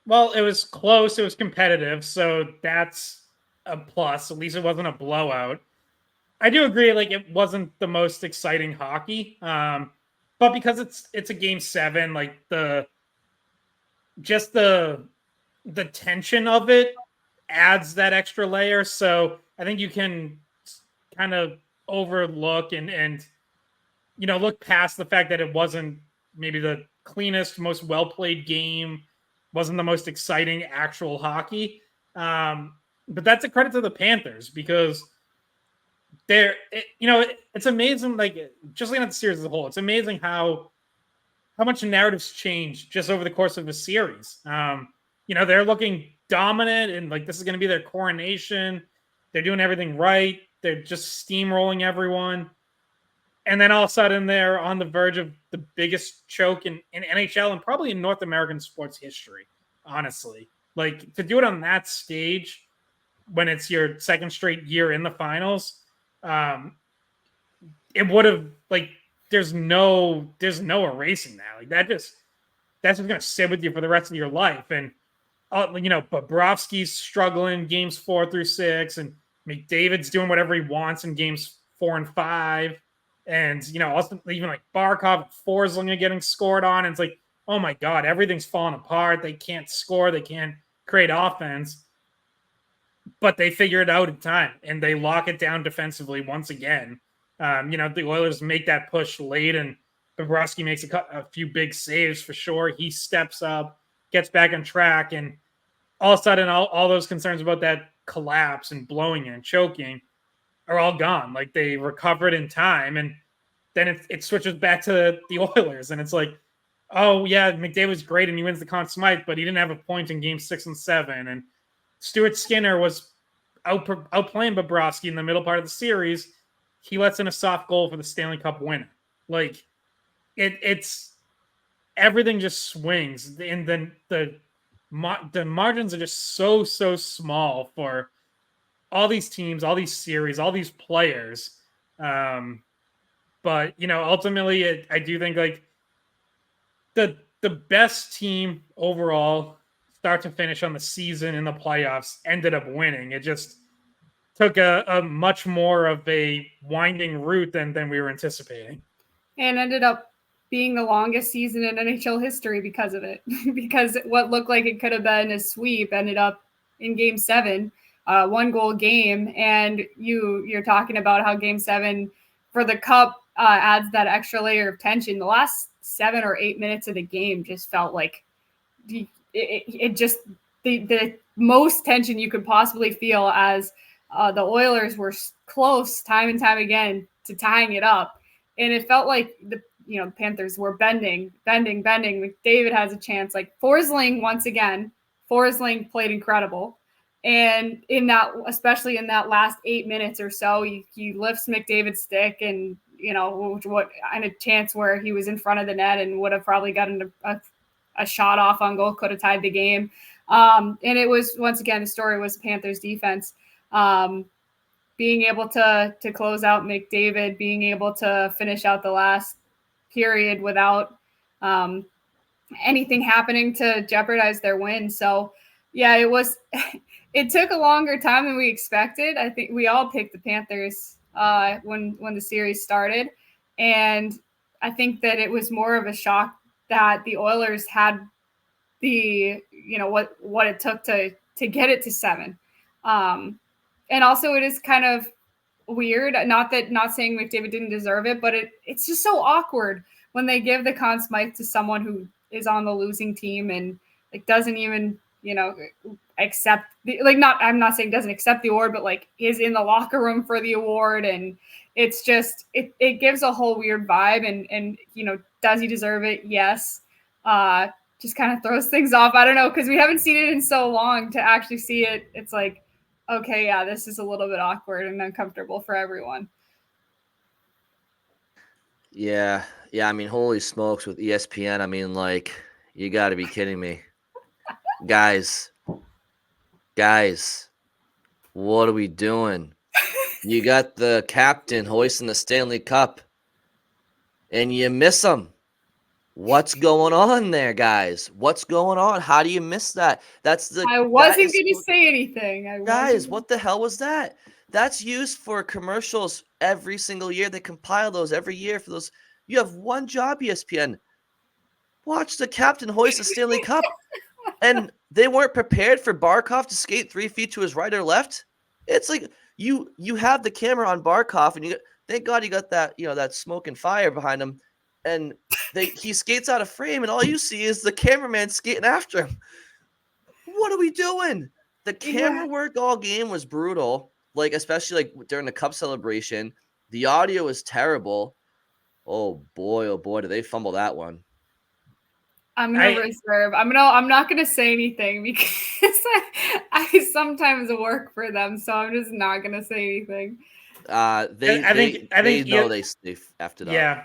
Well, it was close. It was competitive. So that's a plus. At least it wasn't a blowout. I do agree, like, it wasn't the most exciting hockey. But because it's a Game 7, like the just the tension of it adds that extra layer. So I think you can kind of overlook and look past the fact that it wasn't maybe the cleanest, most well-played game, wasn't the most exciting actual hockey. But that's a credit to the Panthers because it's amazing. Like, just looking at the series as a whole, it's amazing how much narratives change just over the course of a series. They're looking dominant and like this is going to be their coronation. They're doing everything right. They're just steamrolling everyone. And then all of a sudden they're on the verge of the biggest choke in NHL and probably in North American sports history, honestly. Like, to do it on that stage when it's your second straight year in the finals, it would have, like, there's no erasing that. Like, that's just going to sit with you for the rest of your life. And, Bobrovsky's struggling games 4 through 6, and McDavid's doing whatever he wants in games 4 and 5. And, also even like Barkov, Forsling are getting scored on. And it's like, oh my God, everything's falling apart. They can't score. They can't create offense. But they figure it out in time and they lock it down defensively once again. The Oilers make that push late and Bobrovsky makes a few big saves for sure. He steps up, gets back on track. And all of a sudden, all those concerns about that collapse and blowing and choking are all gone. Like, they recovered in time, and then it switches back to the Oilers, and it's like, oh yeah, McDavid was great and he wins the Conn Smythe, but he didn't have a point in game 6 and 7, and Stuart Skinner was outplaying Bobrovsky in the middle part of the series. He lets in a soft goal for the Stanley Cup winner. Like, it's everything just swings, and then the margins are just so small for all these teams, all these series, all these players. But, ultimately, I do think, like, the best team overall, start to finish on the season in the playoffs, ended up winning. It just took a much more of a winding route than we were anticipating. And ended up being the longest season in NHL history because of it. Because what looked like it could have been a sweep ended up in game 7. 1-goal game, and you're talking about how game 7 for the cup adds that extra layer of tension. The last 7 or 8 minutes of the game just felt like it just the most tension you could possibly feel as the Oilers were close time and time again to tying it up, and it felt like the Panthers were bending. McDavid has a chance. Like, Forsling, once again, Forsling played incredible. And especially in that last 8 minutes or so, he lifts McDavid's stick and, what kind of chance where he was in front of the net and would have probably gotten a shot off on goal, could have tied the game. And it was, once again, the story was the Panthers defense being able to close out McDavid, being able to finish out the last period without anything happening to jeopardize their win. So, yeah, it took a longer time than we expected. I think we all picked the Panthers when the series started. And I think that it was more of a shock that the Oilers had the, what it took to get it to 7. And also it is kind of weird, not saying McDavid didn't deserve it, but it's just so awkward when they give the Conn Smythe to someone who is on the losing team and like doesn't even, accept I'm not saying doesn't accept the award, but like is in the locker room for the award. And it's just, it gives a whole weird vibe and, does he deserve it? Yes. Just kind of throws things off. I don't know. 'Cause we haven't seen it in so long to actually see it. It's like, okay, yeah, this is a little bit awkward and uncomfortable for everyone. Yeah. I mean, holy smokes with ESPN. I mean, like, you got to be kidding me. Guys, what are we doing? You got the captain hoisting the Stanley Cup, and you miss him. What's going on there, guys? What's going on? How do you miss that? I wasn't going to say anything. Guys, what the hell was that? That's used for commercials every single year. They compile those every year for those. You have one job, ESPN. watch the captain hoist the Stanley Cup. And they weren't prepared for Barkov to skate 3 feet to his right or left. It's like you have the camera on Barkov, and thank God you got that that smoke and fire behind him, and he skates out of frame, and all you see is the cameraman skating after him. What are we doing? The camera work all game was brutal, like especially like during the cup celebration. The audio was terrible. Oh boy, did they fumble that one. I'm gonna reserve. I'm not gonna say anything because I sometimes work for them, so I'm just not gonna say anything. I think they effed it up. Yeah,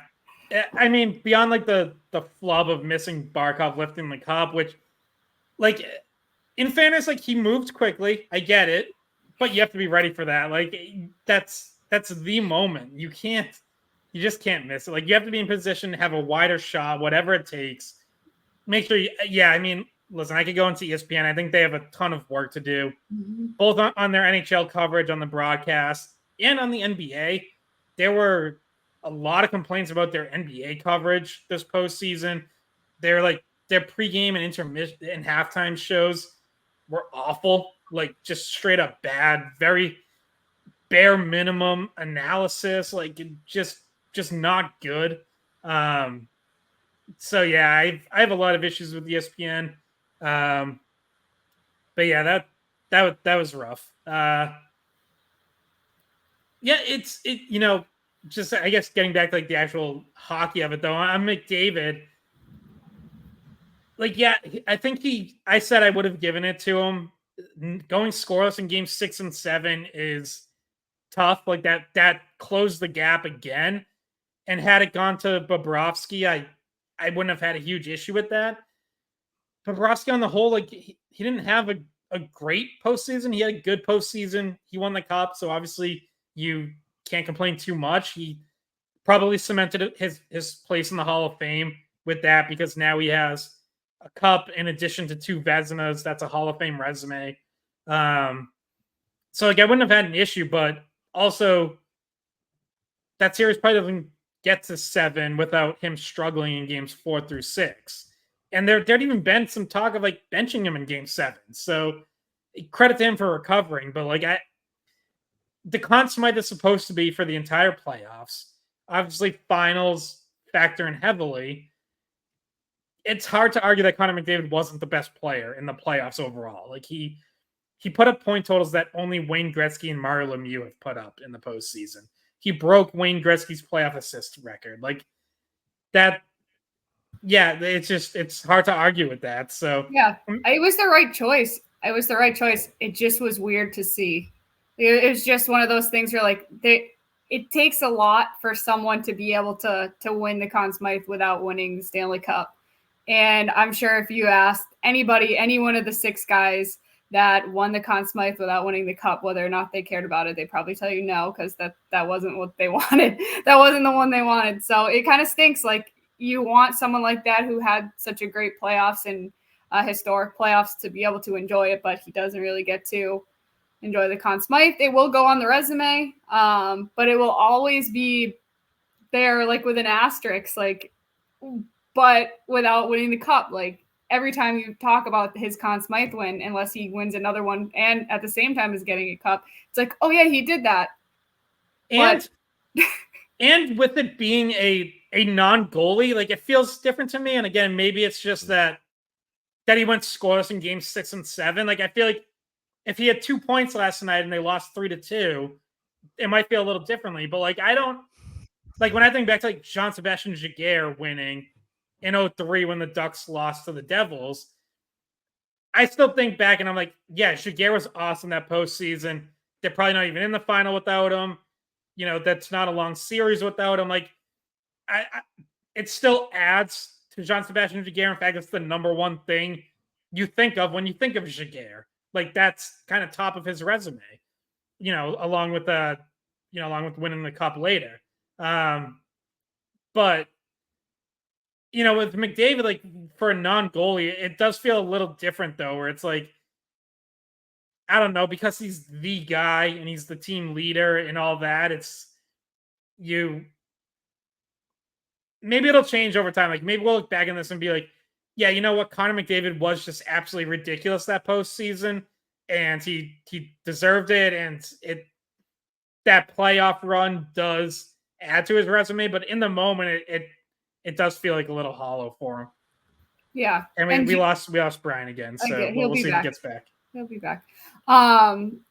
I mean, beyond like the flub of missing Barkov lifting the cup, which, like, in fairness, like he moved quickly. I get it, but you have to be ready for that. Like that's the moment. You just can't miss it. Like you have to be in position to have a wider shot, whatever it takes. Make sure I mean, listen, I could go into ESPN. I think they have a ton of work to do, both on their NHL coverage, on the broadcast, and on the NBA. There were a lot of complaints about their NBA coverage this postseason. Their pregame and intermission and halftime shows were awful, like just straight up bad, very bare minimum analysis, like just not good. So yeah, I have a lot of issues with ESPN, but yeah, that was rough. It's just I guess getting back to like the actual hockey of it though. I'm McDavid. Like yeah, I think I said I would have given it to him. Going scoreless in games 6 and 7 is tough. Like that closed the gap again, and had it gone to Bobrovsky, I wouldn't have had a huge issue with that. Bobrovsky on the whole, like he didn't have a great postseason. He had a good postseason. He won the cup, so obviously you can't complain too much. He probably cemented his place in the Hall of Fame with that because now he has a cup in addition to 2 Vezinas. That's a Hall of Fame resume. So like I wouldn't have had an issue, but also that series probably doesn't get to 7 without him struggling in games 4 through 6. And there'd even been some talk of like benching him in game 7. So credit to him for recovering. But like the Conn Smythe is supposed to be for the entire playoffs. Obviously, finals factor in heavily. It's hard to argue that Connor McDavid wasn't the best player in the playoffs overall. Like he put up point totals that only Wayne Gretzky and Mario Lemieux have put up in the postseason. He broke Wayne Gretzky's playoff assist record. Like that, yeah, it's hard to argue with that. So yeah, it was the right choice. It just was weird to see. It was just one of those things where like it takes a lot for someone to be able to win the Conn Smythe without winning the Stanley Cup. And I'm sure if you asked anybody, any one of the 6 guys that won the Conn Smythe without winning the cup, whether or not they cared about it, they'd probably tell you no, because that wasn't what they wanted. That wasn't the one they wanted. So it kind of stinks. Like you want someone like that who had such a great playoffs and historic playoffs to be able to enjoy it, but he doesn't really get to enjoy the Conn Smythe. It will go on the resume, but it will always be there, like with an asterisk, like, but without winning the cup. Like every time you talk about his Conn Smythe win, unless he wins another one and at the same time is getting a cup, it's like, oh yeah, he did that. And and with it being a non-goalie, like it feels different to me. And again, maybe it's just that he went scoreless in games 6 and 7. Like I feel like if he had 2 points last night and they lost 3-2, it might feel a little differently. But like I don't like when I think back to like Jean-Sébastien Giguère winning in 2003 when the Ducks lost to the Devils, I still think back and I'm like, yeah, Giguère was awesome that postseason. They're probably not even in the final without him. You know, that's not a long series without him. Like, it still adds to Jean-Sébastien Giguère. In fact, it's the number one thing you think of when you think of Giguère. Like, that's kind of top of his resume. You know, along with winning the cup later. But you know, with McDavid, like for a non-goalie, it does feel a little different though, where it's like, I don't know, because he's the guy and he's the team leader and all that. It's maybe it'll change over time. Like maybe we'll look back on this and be like, yeah, you know what? Connor McDavid was just absolutely ridiculous that postseason, and he deserved it. And that playoff run does add to his resume, but in the moment, it does feel like a little hollow for him. Yeah, and we lost Brian again, so we'll see if he gets back. He'll be back. And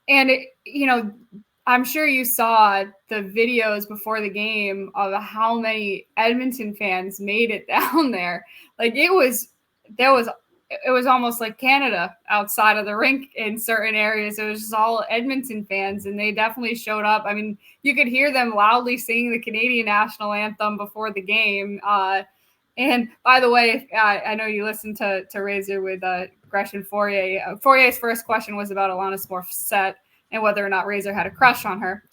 I'm sure you saw the videos before the game of how many Edmonton fans made it down there. Like it was almost like Canada outside of the rink in certain areas. It was just all Edmonton fans, and they definitely showed up. I mean, you could hear them loudly singing the Canadian national anthem before the game. And by the way, I know you listened to Razor with Gresham Fourier. Fourier's first question was about Alanis Morissette and whether or not Razor had a crush on her,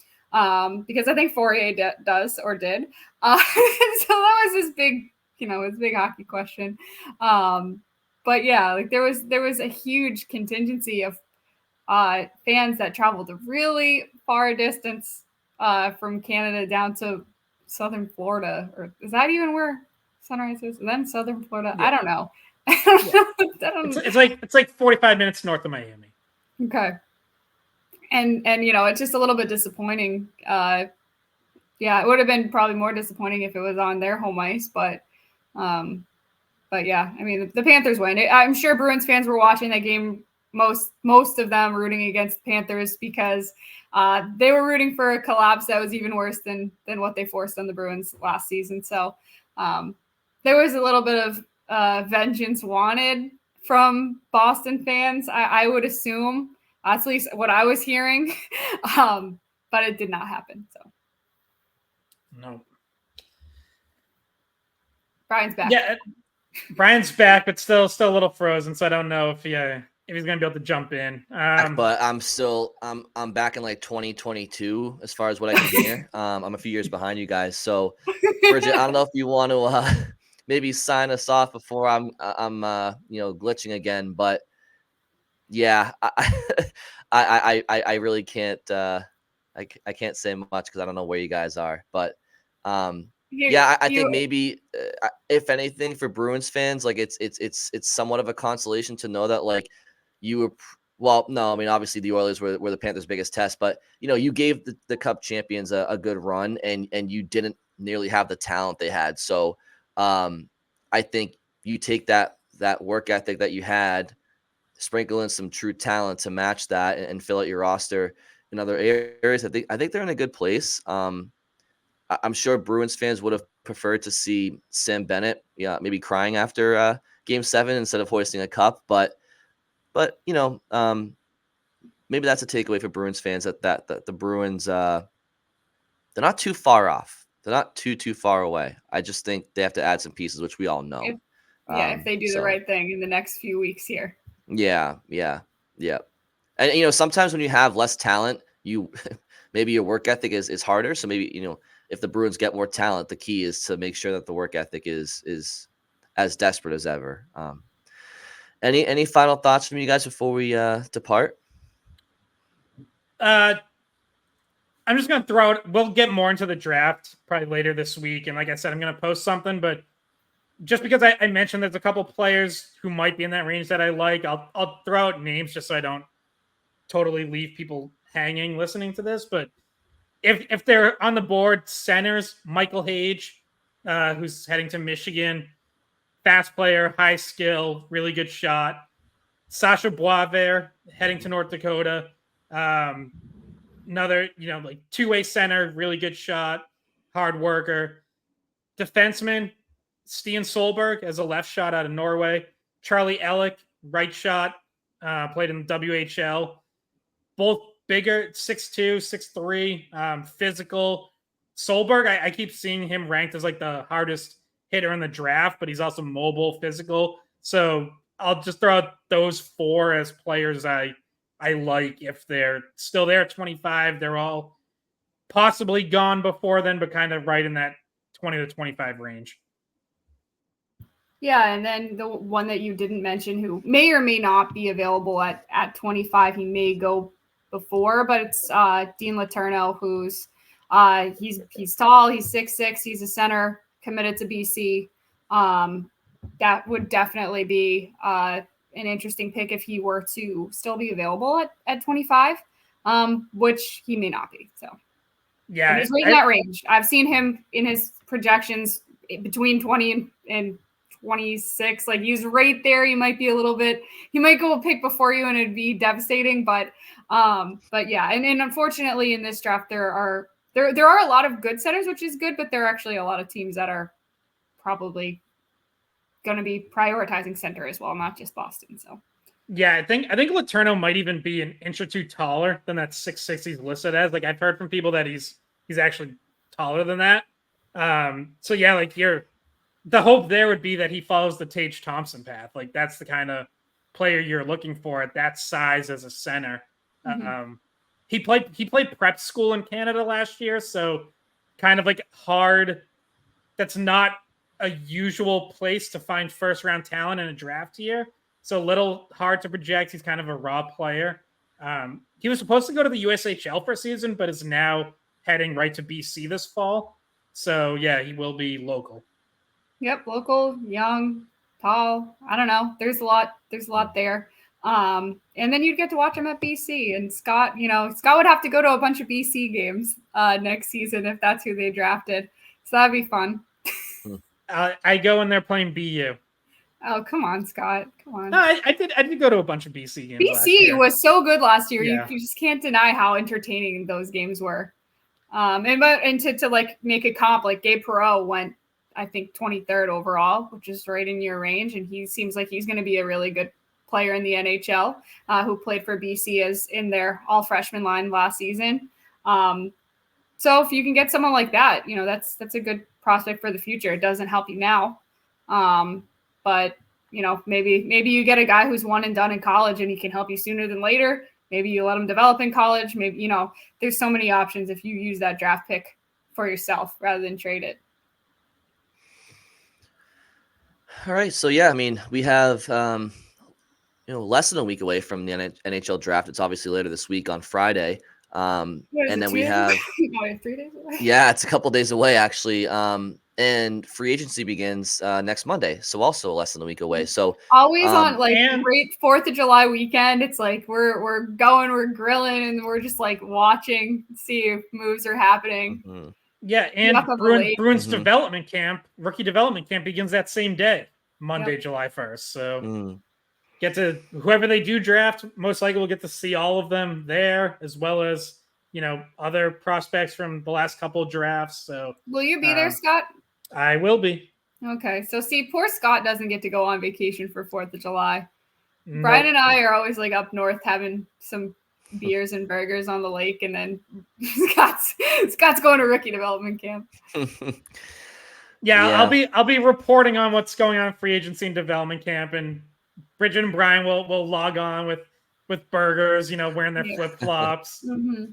because I think Fourier does or did. So that was his big hockey question. But yeah, like there was a huge contingency of fans that traveled a really far distance from Canada down to southern Florida, or is that even where Sunrise is? And then southern Florida? Yeah. I don't know. It's like 45 minutes north of Miami. Okay. And it's just a little bit disappointing. Yeah, it would have been probably more disappointing if it was on their home ice, but yeah, I mean, the Panthers win. I'm sure Bruins fans were watching that game, most of them rooting against the Panthers because they were rooting for a collapse that was even worse than what they forced on the Bruins last season. So there was a little bit of vengeance wanted from Boston fans, I would assume. That's at least what I was hearing. But it did not happen. So no. Brian's back. Yeah, Brian's back, but still a little frozen, so I don't know if he's gonna be able to jump in. But I'm back in like 2022 as far as what I can hear. I'm a few years behind you guys. So Bridgette, I don't know if you want to maybe sign us off before I'm glitching again, but yeah, I really can't I can't say much because I don't know where you guys are, but I think maybe if anything for Bruins fans, like it's somewhat of a consolation to know that like you were no, I mean obviously the Oilers were the Panthers' biggest test, but you gave the Cup champions a good run and you didn't nearly have the talent they had. So I think you take that work ethic that you had, sprinkle in some true talent to match that and fill out your roster in other areas. I think they're in a good place. I'm sure Bruins fans would have preferred to see Sam Bennett, maybe crying after Game 7 instead of hoisting a cup. But maybe that's a takeaway for Bruins fans that the Bruins they're not too far off. They're not too far away. I just think they have to add some pieces, which we all know. If they do the right thing in the next few weeks here. Yeah. And sometimes when you have less talent, maybe your work ethic is harder. So maybe if the Bruins get more talent, the key is to make sure that the work ethic is as desperate as ever. Any final thoughts from you guys before we depart? I'm just going to throw it. We'll get more into the draft probably later this week. And like I said, I'm going to post something, but just because I mentioned there's a couple players who might be in that range that I like, I'll throw out names just so I don't totally leave people hanging listening to this. But if they're on the board, centers, Michael Hage, who's heading to Michigan, fast player, high skill, really good shot. Sasha Boisvert heading to North Dakota. Another, like two-way center, really good shot, hard worker. Defenseman, Stian Solberg as a left shot out of Norway. Charlie Ellick, right shot, played in the WHL. Both bigger, 6'2", 6'3", physical. Solberg, I keep seeing him ranked as like the hardest hitter in the draft, but he's also mobile, physical. So I'll just throw out those four as players I like. If they're still there at 25, they're all possibly gone before then, but kind of right in that 20 to 25 range. Yeah, and then the one that you didn't mention who may or may not be available at 25, he may go before, but it's Dean Letourneau, who's he's tall, he's 6'6", he's a center, committed to BC. That would definitely be an interesting pick if he were to still be available at 25, which he may not be. So yeah, but he's right in that range. I've seen him in his projections between 20 and 26. Like he's right there. He might be a little bit. He might go a pick before you, and it'd be devastating. But yeah, and unfortunately in this draft there are a lot of good centers, which is good. But there are actually a lot of teams that are probably going to be prioritizing center as well, not just Boston. So yeah, I think Letourneau might even be an inch or two taller than that 6'6" he's listed as. Like I've heard from people that he's actually taller than that. So yeah, like the hope there would be that he follows the Tage Thompson path. Like that's the kind of player you're looking for at that size as a center. Mm-hmm. He played prep school in Canada last year, so kind of like hard. That's not a usual place to find first round talent in a draft year. So a little hard to project. He's kind of a raw player. He was supposed to go to the USHL for a season, but is now heading right to BC this fall. So yeah, he will be local. Yep, local, young, tall. I don't know. There's a lot there. And then you'd get to watch him at BC. And Scott would have to go to a bunch of BC games next season if that's who they drafted. So that'd be fun. I go in there playing BU. Oh, come on, Scott. Come on. No, I did go to a bunch of BC games. BC was so good last year. Yeah. You just can't deny how entertaining those games were. And to like make a comp, like Gabe Perreault went, I think 23rd overall, which is right in your range. And he seems like he's going to be a really good player in the NHL, who played for BC as in their all freshman line last season. So if you can get someone like that, that's a good prospect for the future. It doesn't help you now. But maybe you get a guy who's one and done in college and he can help you sooner than later. Maybe you let him develop in college. Maybe, there's so many options if you use that draft pick for yourself rather than trade it. All right. So, yeah, I mean, we have, less than a week away from the NHL draft. It's obviously later this week on Friday. And then we have 3 days away. Yeah, it's a couple days away, actually. And free agency begins next Monday. So also less than a week away. So always on great 4th of July weekend. It's like we're grilling and we're just like watching, see if moves are happening. Mm-hmm. Yeah, and Bruins development camp, rookie development camp begins that same day, Monday, July 1st. So get to whoever they do draft, most likely we'll get to see all of them there, as well as other prospects from the last couple of drafts. So will you be there, Scott? I will be. Okay, so see, poor Scott doesn't get to go on vacation for 4th of July. Nope. Brian and I are always like up north having some beers and burgers on the lake, and then Scott's going to rookie development camp. Yeah, I'll be reporting on what's going on in free agency and development camp, and Bridgette and Brian will log on with burgers, wearing their flip flops. Mm-hmm.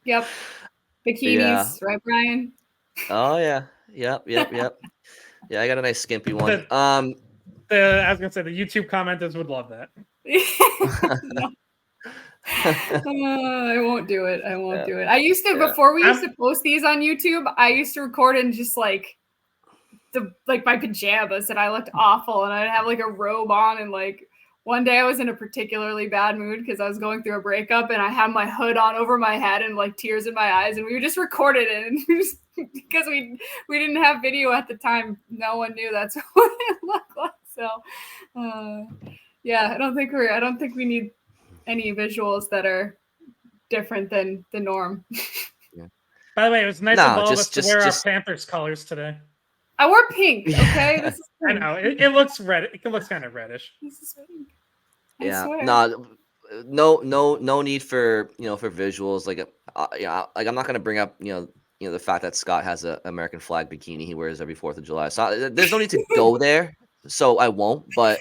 Yep, bikinis, right, Brian? Oh yeah, yep. Yeah, I got a nice skimpy one. I was gonna say the YouTube commenters would love that. I won't do it. I used to before we used to post these on YouTube. I used to record in just like my pajamas, and I looked awful, and I'd have like a robe on, and like one day I was in a particularly bad mood because I was going through a breakup, and I had my hood on over my head and like tears in my eyes, and we just recorded it, and because we didn't have video at the time, no one knew that's what it looked like. So I don't think we need any visuals that are different than the norm. Yeah. By the way, it was nice of all of us to wear our Panthers colors today. I wore pink. Okay, this is pink. I know it looks red. It looks kind of reddish. This is pink. No need for for visuals. Like I'm not gonna bring up the fact that Scott has an American flag bikini he wears every 4th of July. So there's no need to go there. So I won't. But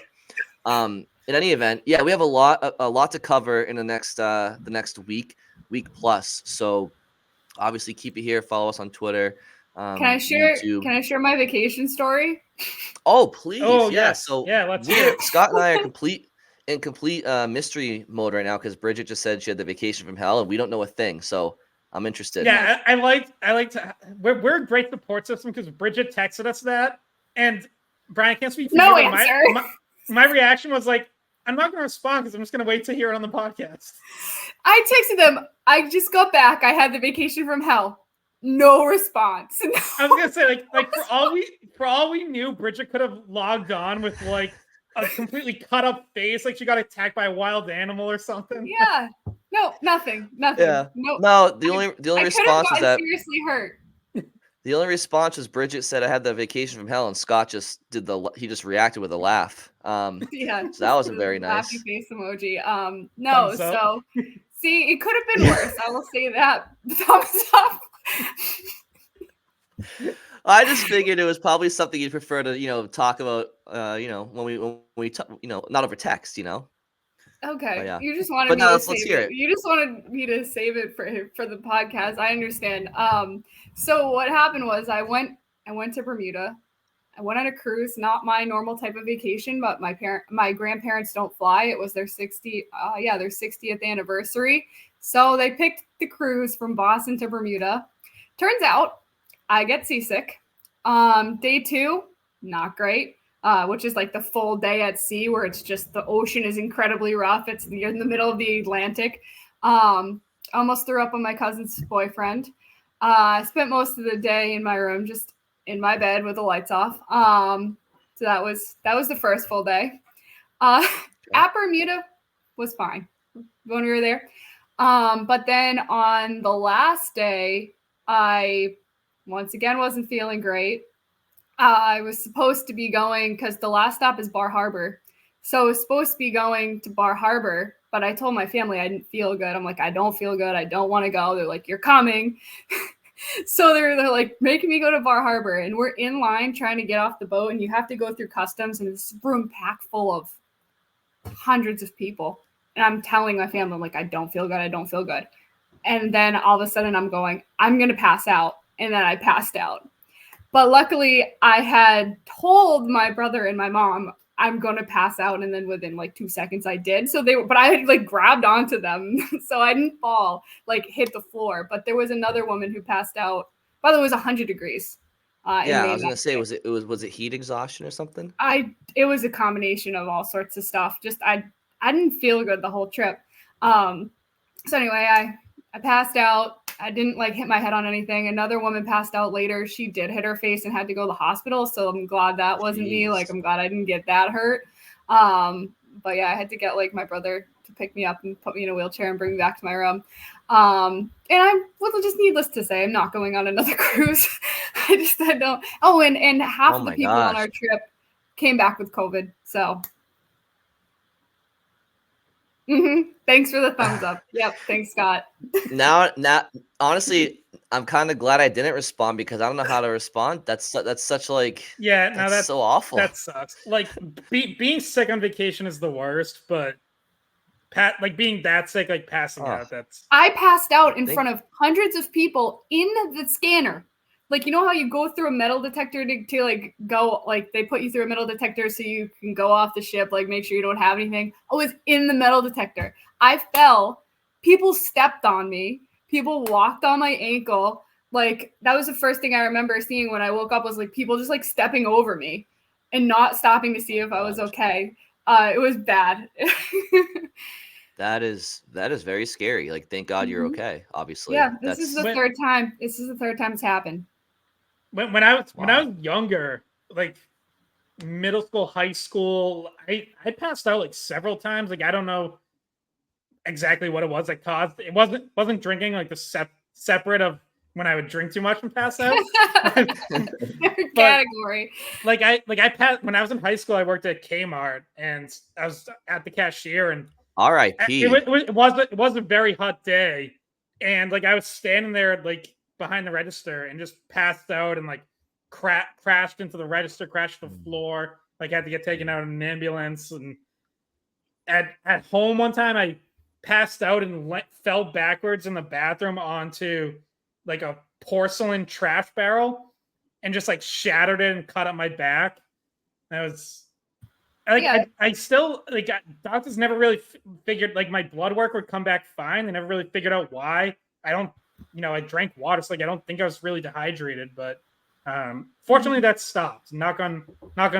in any event, yeah, we have a lot to cover in the next week plus. So obviously keep it here. Follow us on Twitter. Can I share my vacation story? Oh, please. Oh, yeah. yes. So let's hear it. Scott and I are in complete mystery mode right now because Bridgette just said she had the vacation from hell and we don't know a thing. So I'm interested. Yeah, I like to. We're a great support system because Bridgette texted us that, and Brian, I can't speak for No you, but answer. my reaction was like, I'm not going to respond because I'm just going to wait to hear it on the podcast. I texted them. I just got back. I had the vacation from hell. No response. I was gonna say, like for all we knew, Bridgette could have logged on with like a completely cut up face, like she got attacked by a wild animal or something. Yeah. No, nothing. Yeah. No. No, the only I response was that seriously hurt. the only response was Bridgette said I had the vacation from hell, and Scott just he just reacted with a laugh. Yeah. So that wasn't very Happy nice. face emoji. No, Thumbs up. so see, it could have been worse. I will say that. Thumbs up. I just figured it was probably something you'd prefer to, talk about, when we talk, not over text, Okay, yeah. you just wanted But me no, to let's save hear it. it. You just wanted me to save it for the podcast. I understand. So what happened was I went to Bermuda. I went on a cruise, not my normal type of vacation, but my grandparents don't fly. It was their 60th anniversary. So they picked the cruise from Boston to Bermuda. Turns out I get seasick. Day 2, not great. Which is like the full day at sea where it's just the ocean is incredibly rough. You're in the middle of the Atlantic. Almost threw up on my cousin's boyfriend. I spent most of the day in my room, just in my bed with the lights off. So that was the first full day. At Bermuda was fine when we were there. But then on the last day, I once again wasn't feeling great. I was supposed to be going because the last stop is Bar Harbor. So I was supposed to be going to Bar Harbor, but I told my family I didn't feel good. I'm like, I don't feel good. I don't want to go. They're like, you're coming. So they're like making me go to Bar Harbor, and we're in line trying to get off the boat, and you have to go through customs, and this room packed full of hundreds of people. And I'm telling my family, I'm like, I don't feel good. I don't feel good. And then all of a sudden I'm going to pass out. And then I passed out. But luckily, I had told my brother and my mom I'm going to pass out, and then within like 2 seconds, I did. But I had like grabbed onto them, so I didn't fall, like hit the floor. But there was another woman who passed out. By the way, it was 100 degrees. Yeah, I was gonna say, was it heat exhaustion or something? It was a combination of all sorts of stuff. Just I didn't feel good the whole trip. So anyway, I passed out. I didn't like hit my head on anything. Another woman passed out later. She did hit her face and had to go to the hospital. So I'm glad that wasn't me. Like, I'm glad I didn't get that hurt. But yeah, I had to get like my brother to pick me up and put me in a wheelchair and bring me back to my room. And just needless to say, I'm not going on another cruise. I don't. Oh, and half of the people on our trip came back with COVID. So. Thanks for the thumbs up. Yep. Thanks, Scott. Now, honestly, I'm kind of glad I didn't respond because I don't know how to respond. That's such like, that's so awful. That sucks. Like being sick on vacation is the worst, but being that sick, like passing out, I passed out in front of hundreds of people in the scanner. Like, you know how you go through a metal detector to like go, like they put you through a metal detector so you can go off the ship, like make sure you don't have anything. I was in the metal detector. I fell. People stepped on me. People walked on my ankle. Like, that was the first thing I remember seeing when I woke up was like people just like stepping over me and not stopping to see if I was okay. It was bad. That is very scary. Like, thank God you're okay, obviously. Yeah, this is the third time. This is the third time it's happened. When I was younger, like middle school, high school, I passed out like several times. Like, I don't know exactly what it was that caused it. Wasn't drinking, like the separate of when I would drink too much and pass out. Category. Like I passed when I was in high school. I worked at Kmart and I was at the cashier, and R.I.P. It was a very hot day, and like I was standing there like behind the register and just passed out and like crashed into the register, crashed to the floor. Like, had to get taken out in an ambulance. And at home one time, I passed out and fell backwards in the bathroom onto like a porcelain trash barrel and just like shattered it and cut up my back. That was. I still like doctors never really figured like my blood work would come back fine. They never really figured out why. I don't I drank water. So like, I don't think I was really dehydrated, but fortunately that stopped. Knock on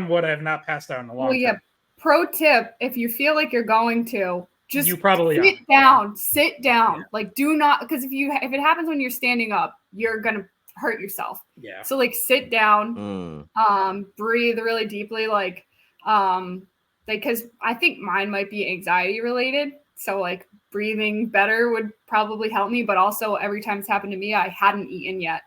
wood, I have not passed out in a long time. Yeah. Pro tip, if you feel like you're going to, just you probably sit down. Yeah. Like, do not, because if it happens when you're standing up, you're going to hurt yourself. Yeah. So like sit down, breathe really deeply. Because I think mine might be anxiety related. So like breathing better would probably help me. But also every time it's happened to me, I hadn't eaten yet.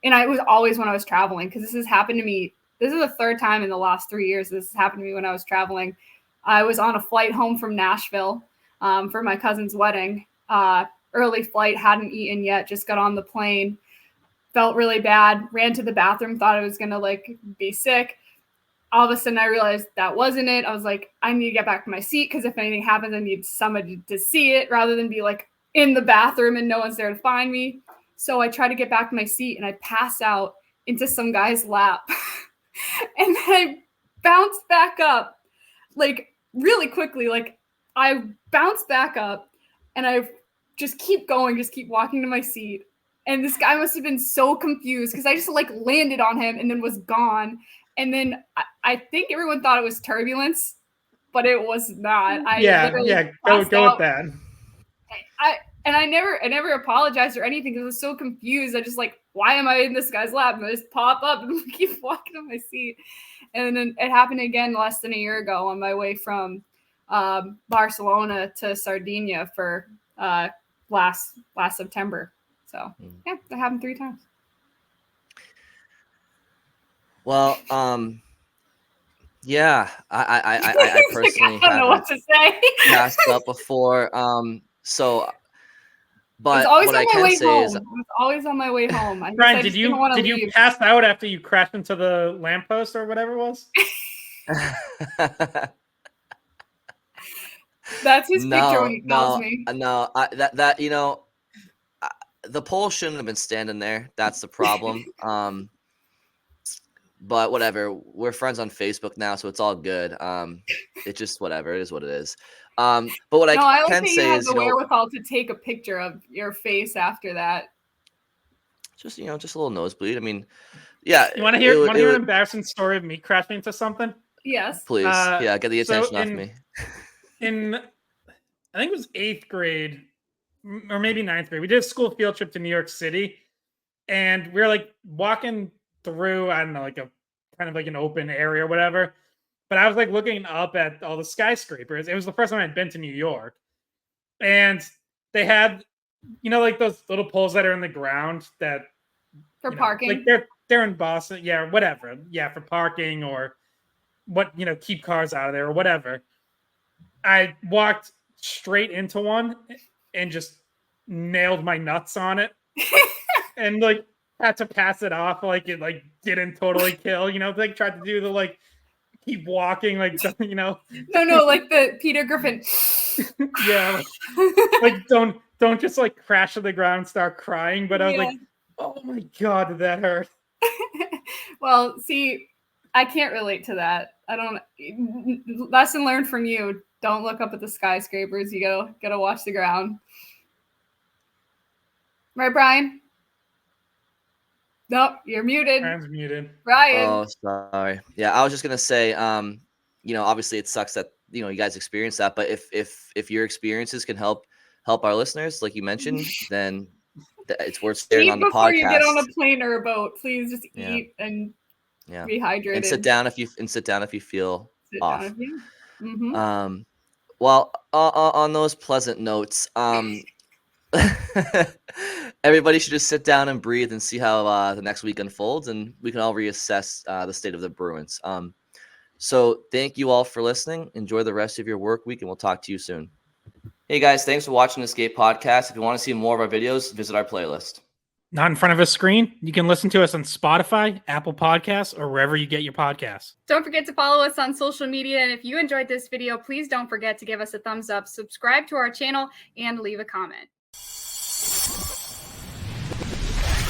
And it was always when I was traveling, because this has happened to me. This is the third time in the last 3 years this has happened to me when I was traveling. I was on a flight home from Nashville for my cousin's wedding. Early flight, hadn't eaten yet, just got on the plane. Felt really bad, ran to the bathroom, thought I was going to like be sick. All of a sudden I realized that wasn't it. I was like, I need to get back to my seat, because if anything happens, I need somebody to see it rather than be like in the bathroom and no one's there to find me. So I try to get back to my seat and I pass out into some guy's lap. And then I bounced back up like really quickly. Like I bounced back up and I just keep going, just keep walking to my seat. And this guy must have been so confused because I just like landed on him and then was gone. And then I think everyone thought it was turbulence, but it was not. Go with that. I never apologized or anything because I was so confused. I just like, why am I in this guy's lap? And I just pop up and keep walking on my seat. And then it happened again less than a year ago on my way from Barcelona to Sardinia for last September. So yeah, that happened 3 times. Well, yeah, I personally I don't know what to say. Passed up before. So, but what I can say is, it was always on my way home. Brian, did you pass out after you crashed into the lamppost or whatever it was? That's his picture when he calls me. No, the pole shouldn't have been standing there. That's the problem. But whatever. We're friends on Facebook now, so it's all good. It's just whatever. It is what it is. But what I can say is, the wherewithal to take a picture of your face after that. Just a little nosebleed. I mean, yeah. You want to hear an embarrassing story of me crashing into something? Yes, please. Get the attention off me. I think it was 8th grade or maybe 9th grade. We did a school field trip to New York City, and we were like walking through, I don't know, like a kind of like an open area or whatever. But I was like looking up at all the skyscrapers. It was the first time I'd been to New York. And they had, like those little poles that are in the ground that for parking. Like they're in Boston. Yeah, whatever. Yeah, for parking or keep cars out of there or whatever. I walked straight into one and just nailed my nuts on it. And like had to pass it off like it like didn't totally kill, like tried to do the keep walking like No, like the Peter Griffin. Yeah, like don't just like crash to the ground and start crying. But I was like, oh my god, did that hurt? Well, see, I can't relate to that. I don't. Lesson learned from you: don't look up at the skyscrapers. You gotta watch the ground. Right, Brian? Nope, you're muted. Brian's muted. Brian. Oh, sorry. Yeah, I was just gonna say, obviously it sucks that you guys experience that, but if your experiences can help our listeners, like you mentioned, then it's worth sharing on the podcast. Before you get on a plane or a boat, please just eat and be hydrated. And sit down if you feel off. Mm-hmm. Well, on those pleasant notes, everybody should just sit down and breathe and see how the next week unfolds, and we can all reassess the state of the Bruins. So thank you all for listening. Enjoy the rest of your work week, and we'll talk to you soon. Hey guys, thanks for watching the Skate Podcast. If you want to see more of our videos, visit our playlist. Not in front of a screen? You can listen to us on Spotify, Apple Podcasts, or wherever you get your podcasts. Don't forget to follow us on social media. And if you enjoyed this video, please don't forget to give us a thumbs up, subscribe to our channel, and leave a comment.